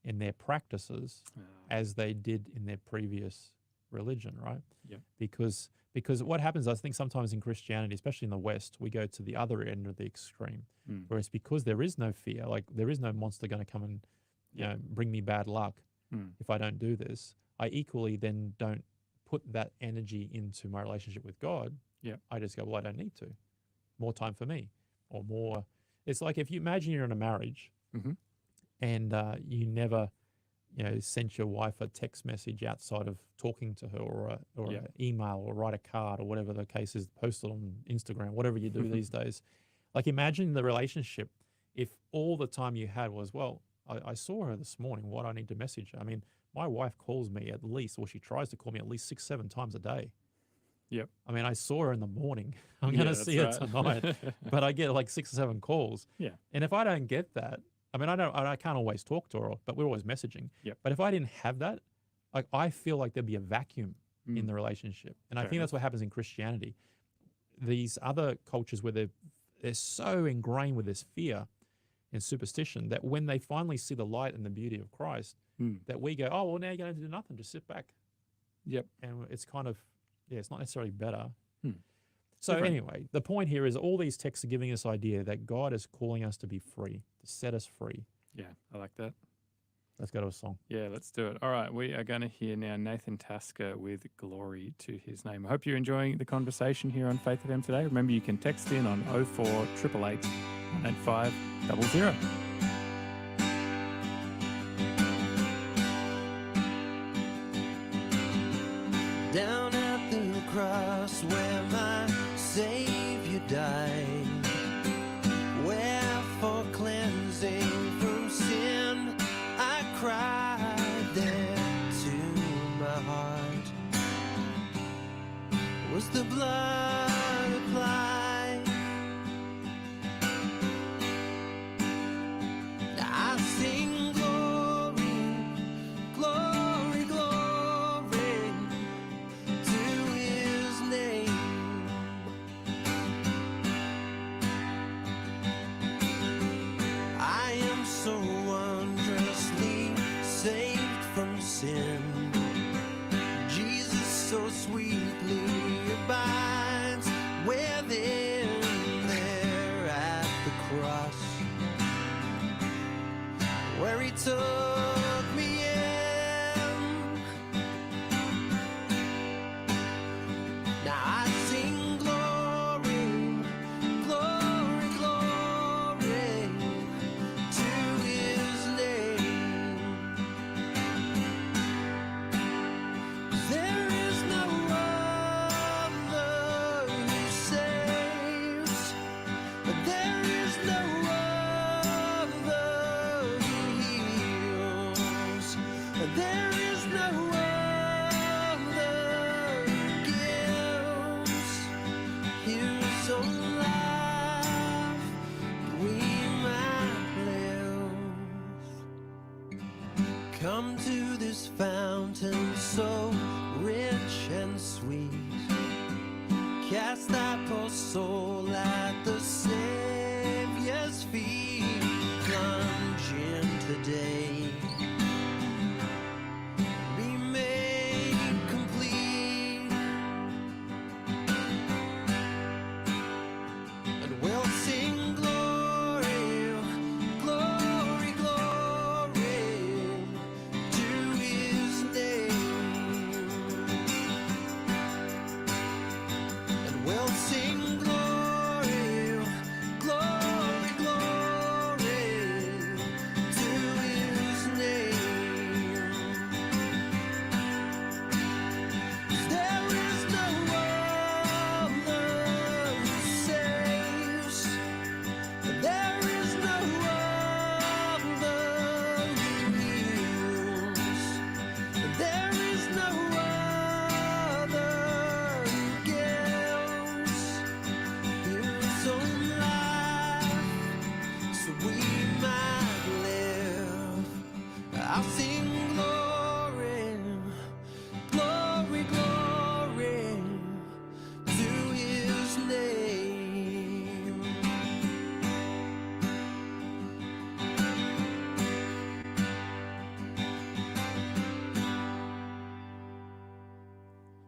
in their practices as they did in their previous religion, right? Yeah. Because what happens, I think sometimes in Christianity, especially in the West, we go to the other end of the extreme, whereas because there is no fear, like there is no monster going to come and bring me bad luck if I don't do this, I equally then don't put that energy into my relationship with God. Yeah. I just go, well, I don't need to. More time for me, or more. It's like if you imagine you're in a marriage and you never, sent your wife a text message outside of talking to her, or an email, or write a card, or whatever the case is, post it on Instagram, whatever you do these days. Like imagine the relationship if all the time you had was, well, I saw her this morning. What I need to message her? I mean, my wife calls me at least, or she tries to call me at least 6-7 times a day. Yep. I mean, I saw her in the morning. I'm going to see her tonight, but I get like 6 or 7 calls. Yeah. And if I don't get that, I mean, I can't always talk to her, but we're always messaging. Yep. But if I didn't have that, like I feel like there'd be a vacuum in the relationship. And I think that's what happens in Christianity. These other cultures where they're so ingrained with this fear and superstition that when they finally see the light and the beauty of Christ, that we go, oh, well, now you're going to do nothing, just sit back. Yep. And it's kind of, it's not necessarily better. So Different. anyway, the point here is all these texts are giving us idea that God is calling us to be free, to set us free. Yeah, I like that. Let's go to a song. Yeah, let's do it. All right, we are going to hear now Nathan Tasker with Glory to His Name. I hope you're enjoying the conversation here on Faith FM today. Remember, you can text in on 0488 185 00. Down at the cross where my Savior died, where for cleansing from sin I cried, there to my heart was the blood applied,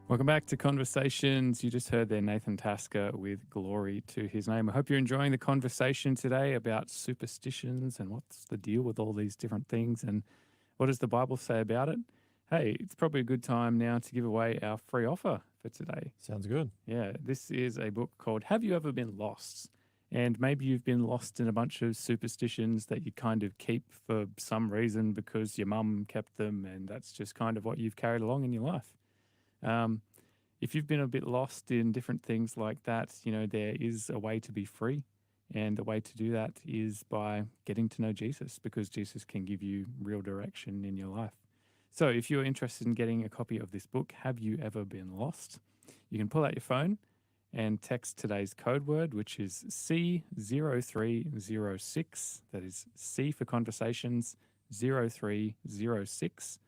Welcome back to Conversations. You just heard there Nathan Tasker with Glory to His Name. I hope you're enjoying the conversation today about superstitions and what's the deal with all these different things and what does the Bible say about it. Hey, it's probably a good time now to give away our free offer for today. Sounds good. Yeah, this is a book called Have You Ever Been Lost? And maybe you've been lost in a bunch of superstitions that you kind of keep for some reason because your mum kept them and that's just kind of what you've carried along in your life. If you've been a bit lost in different things like that, you know, there is a way to be free. And the way to do that is by getting to know Jesus, because Jesus can give you real direction in your life. So if you're interested in getting a copy of this book, Have You Ever Been Lost? You can pull out your phone and text today's code word, which is C0306. That is C for conversations, 0306.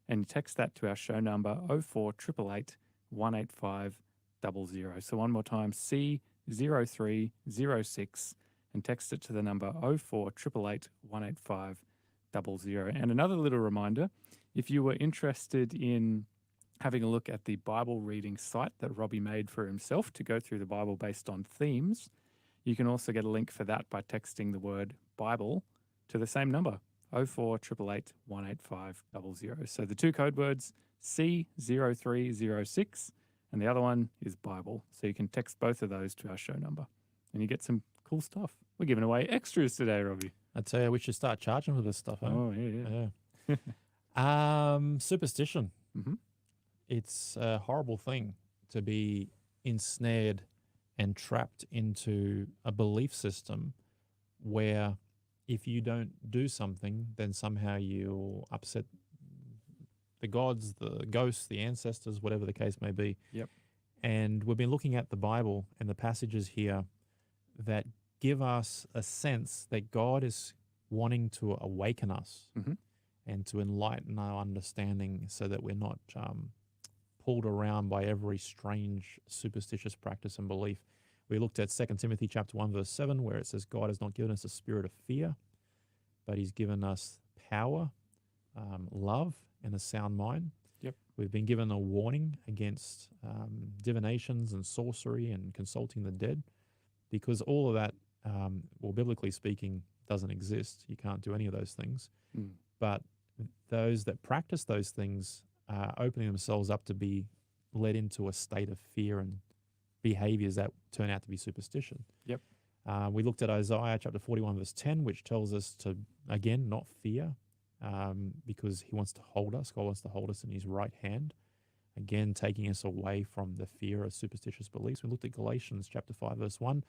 And you text that to our show number 04888 185 00. So one more time, C0306, and text it to the number 04888 185 00. And another little reminder, if you were interested in having a look at the Bible reading site that Robbie made for himself to go through the Bible based on themes, you can also get a link for that by texting the word Bible to the same number, 04888 185 00. So the two code words, C0306, and the other one is Bible. So you can text both of those to our show number and you get some cool stuff. We're giving away extras today, Robbie. I tell you, we should start charging for this stuff. Huh? Oh, yeah. Superstition. Mm-hmm. It's a horrible thing to be ensnared and trapped into a belief system where if you don't do something, then somehow you'll upset the gods, the ghosts, the ancestors, whatever the case may be. Yep. And we've been looking at the Bible and the passages here that give us a sense that God is wanting to awaken us and to enlighten our understanding so that we're not pulled around by every strange superstitious practice and belief. We looked at 2 Timothy chapter 1, verse 7, where it says God has not given us a spirit of fear, but he's given us power, love, and a sound mind. Yep. We've been given a warning against divinations and sorcery and consulting the dead, because all of that, well, biblically speaking, doesn't exist. You can't do any of those things. But those that practice those things are opening themselves up to be led into a state of fear and behaviors that turn out to be superstition. Yep. We looked at Isaiah chapter 41, verse 10, which tells us to, again, not fear, because he wants to hold us. God wants to hold us in his right hand, again, taking us away from the fear of superstitious beliefs. We looked at Galatians chapter 5, verse 1,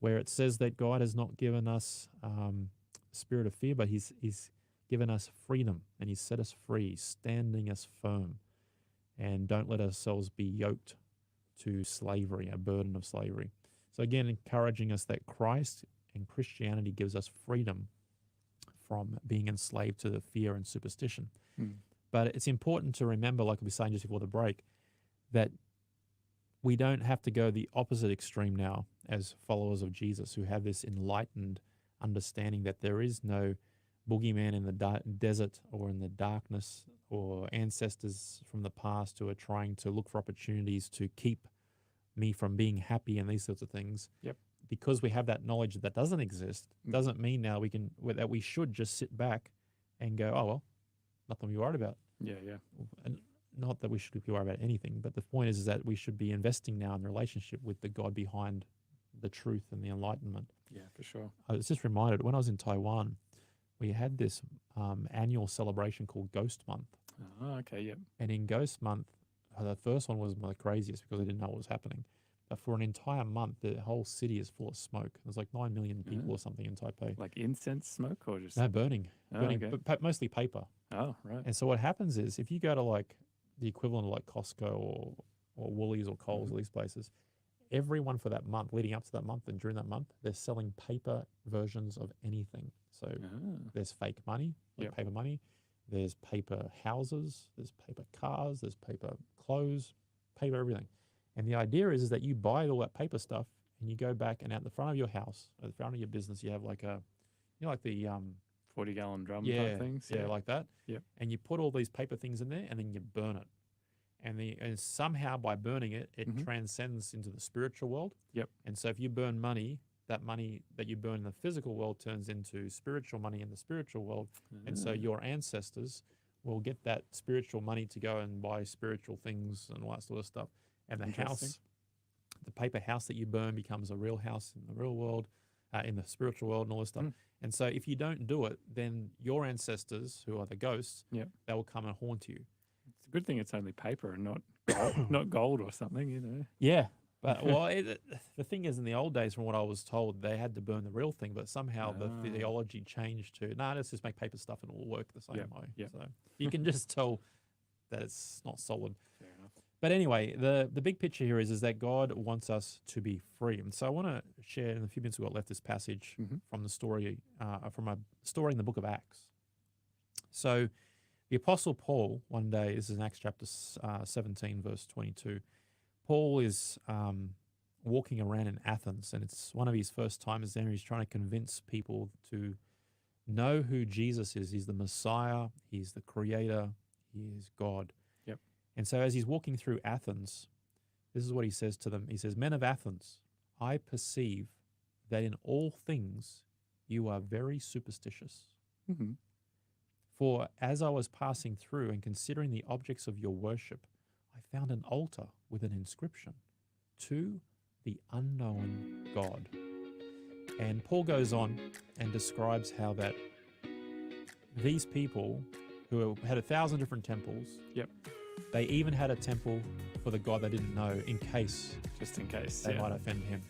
where it says that God has not given us spirit of fear, but he's given us freedom, and he's set us free, standing us firm, and don't let ourselves be yoked to slavery, a burden of slavery. So again, encouraging us that Christ and Christianity gives us freedom from being enslaved to the fear and superstition. But it's important to remember, like we were saying just before the break, that we don't have to go the opposite extreme now as followers of Jesus, who have this enlightened understanding that there is no boogeyman in the desert or in the darkness, or ancestors from the past who are trying to look for opportunities to keep me from being happy and these sorts of things. Yep. Because we have that knowledge that doesn't exist, doesn't mean now that we should just sit back and go, oh, well, nothing to be worried about. Yeah. And not that we should be worried about anything, but the point is that we should be investing now in the relationship with the God behind the truth and the enlightenment. Yeah, for sure. I was just reminded, when I was in Taiwan, we had this annual celebration called Ghost Month. Oh, okay, yep. And in Ghost Month, the first one was the craziest because I didn't know what was happening. But for an entire month, the whole city is full of smoke. There's like 9 million people or something in Taipei. Like incense smoke or just... No, burning. Burning, okay. but mostly paper. Oh, right. And so what happens is, if you go to like the equivalent of like Costco or Woolies or Coles, or these places, everyone for that month, leading up to that month and during that month, they're selling paper versions of anything. So there's fake money, like paper money. There's paper houses. There's paper cars. There's paper clothes, paper everything. And the idea is that you buy all that paper stuff and you go back, and at the front of your house, at the front of your business, you have like a, you know, like the 40-gallon drum type things. Yeah, like that. Yep. And you put all these paper things in there, and then you burn it. and somehow by burning it, it Mhm. transcends into the spiritual world. Yep. And so if you burn money, that money that you burn in the physical world turns into spiritual money in the spiritual world. And so your ancestors will get that spiritual money to go and buy spiritual things and all that sort of stuff. And the Interesting. house, the paper house that you burn becomes a real house in the real world, in the spiritual world and all this stuff. Mm. And so if you don't do it, then your ancestors, who are the ghosts, Yep. they will come and haunt you. It's a good thing it's only paper and not gold, not gold or something, you know. Yeah. But well, the thing is, in the old days, from what I was told, they had to burn the real thing, but somehow the Ah. theology changed to, let's just make paper stuff and it will work the same Yep, way. yep. So you can just tell that it's not solid. Fair enough. But anyway, the big picture here is that God wants us to be free. And so I want to share in the few minutes we've got left this passage Mhm. from the story, from a story in the book of Acts. So the Apostle Paul, one day, this is in Acts chapter 17, verse 22. Paul is walking around in Athens, and it's one of his first times there. He's trying to convince people to know who Jesus is. He's the Messiah, he's the Creator, he is God. Yep. And so as he's walking through Athens, this is what he says to them. He says, "Men of Athens, I perceive that in all things you are very superstitious. Mhm. For as I was passing through and considering the objects of your worship, I found an altar with an inscription, to the unknown God." And Paul goes on and describes how that these people who had 1,000 different temples, Yep. they even had a temple for the God they didn't know in case Just in case. they Yeah. might offend him.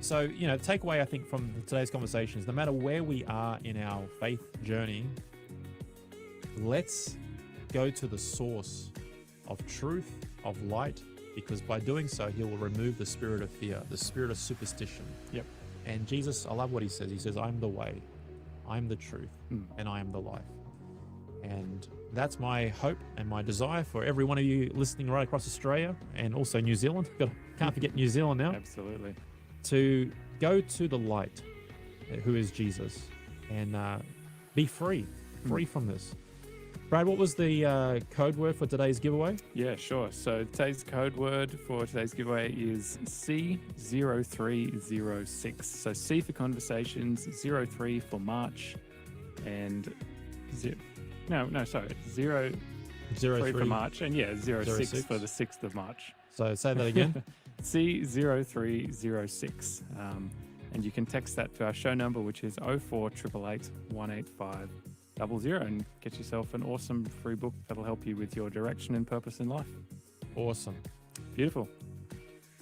So, the takeaway I think from today's conversation is no matter where we are in our faith journey, let's go to the source of truth, of light, because by doing so, he will remove the spirit of fear, the spirit of superstition. Yep. And Jesus, I love what he says. He says, "I'm the way, I'm the truth, Mm. and I am the life." And that's my hope and my desire for every one of you listening right across Australia and also New Zealand. Can't forget New Zealand now. Absolutely. To go to the light, who is Jesus, and be free from this. Brad, what was the code word for today's giveaway? Yeah, sure. So today's code word for today's giveaway is C0306. So C for conversations, 03 for March, and zero 3 for March, and 06 for the 6th of March. So say that again. C0306. And you can text that to our show number, which is 0488 185 00, and get yourself an awesome free book that'll help you with your direction and purpose in life. Awesome. Beautiful.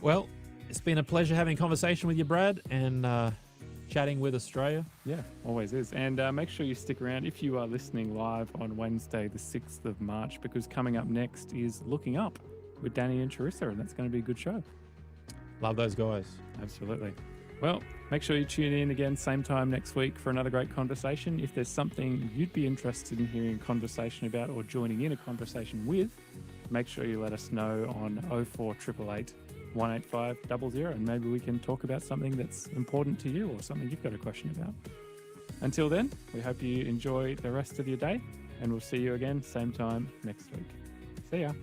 Well, it's been a pleasure having a conversation with you, Brad, and chatting with Australia. Yeah, always is. And make sure you stick around if you are listening live on Wednesday, the 6th of March, because coming up next is Looking Up with Danny and Charissa, and that's going to be a good show. Love those guys. Absolutely. Well, make sure you tune in again same time next week for another great conversation. If there's something you'd be interested in hearing a conversation about or joining in a conversation with, make sure you let us know on 0488 185 00, and maybe we can talk about something that's important to you or something you've got a question about. Until then, we hope you enjoy the rest of your day, and we'll see you again same time next week. See ya.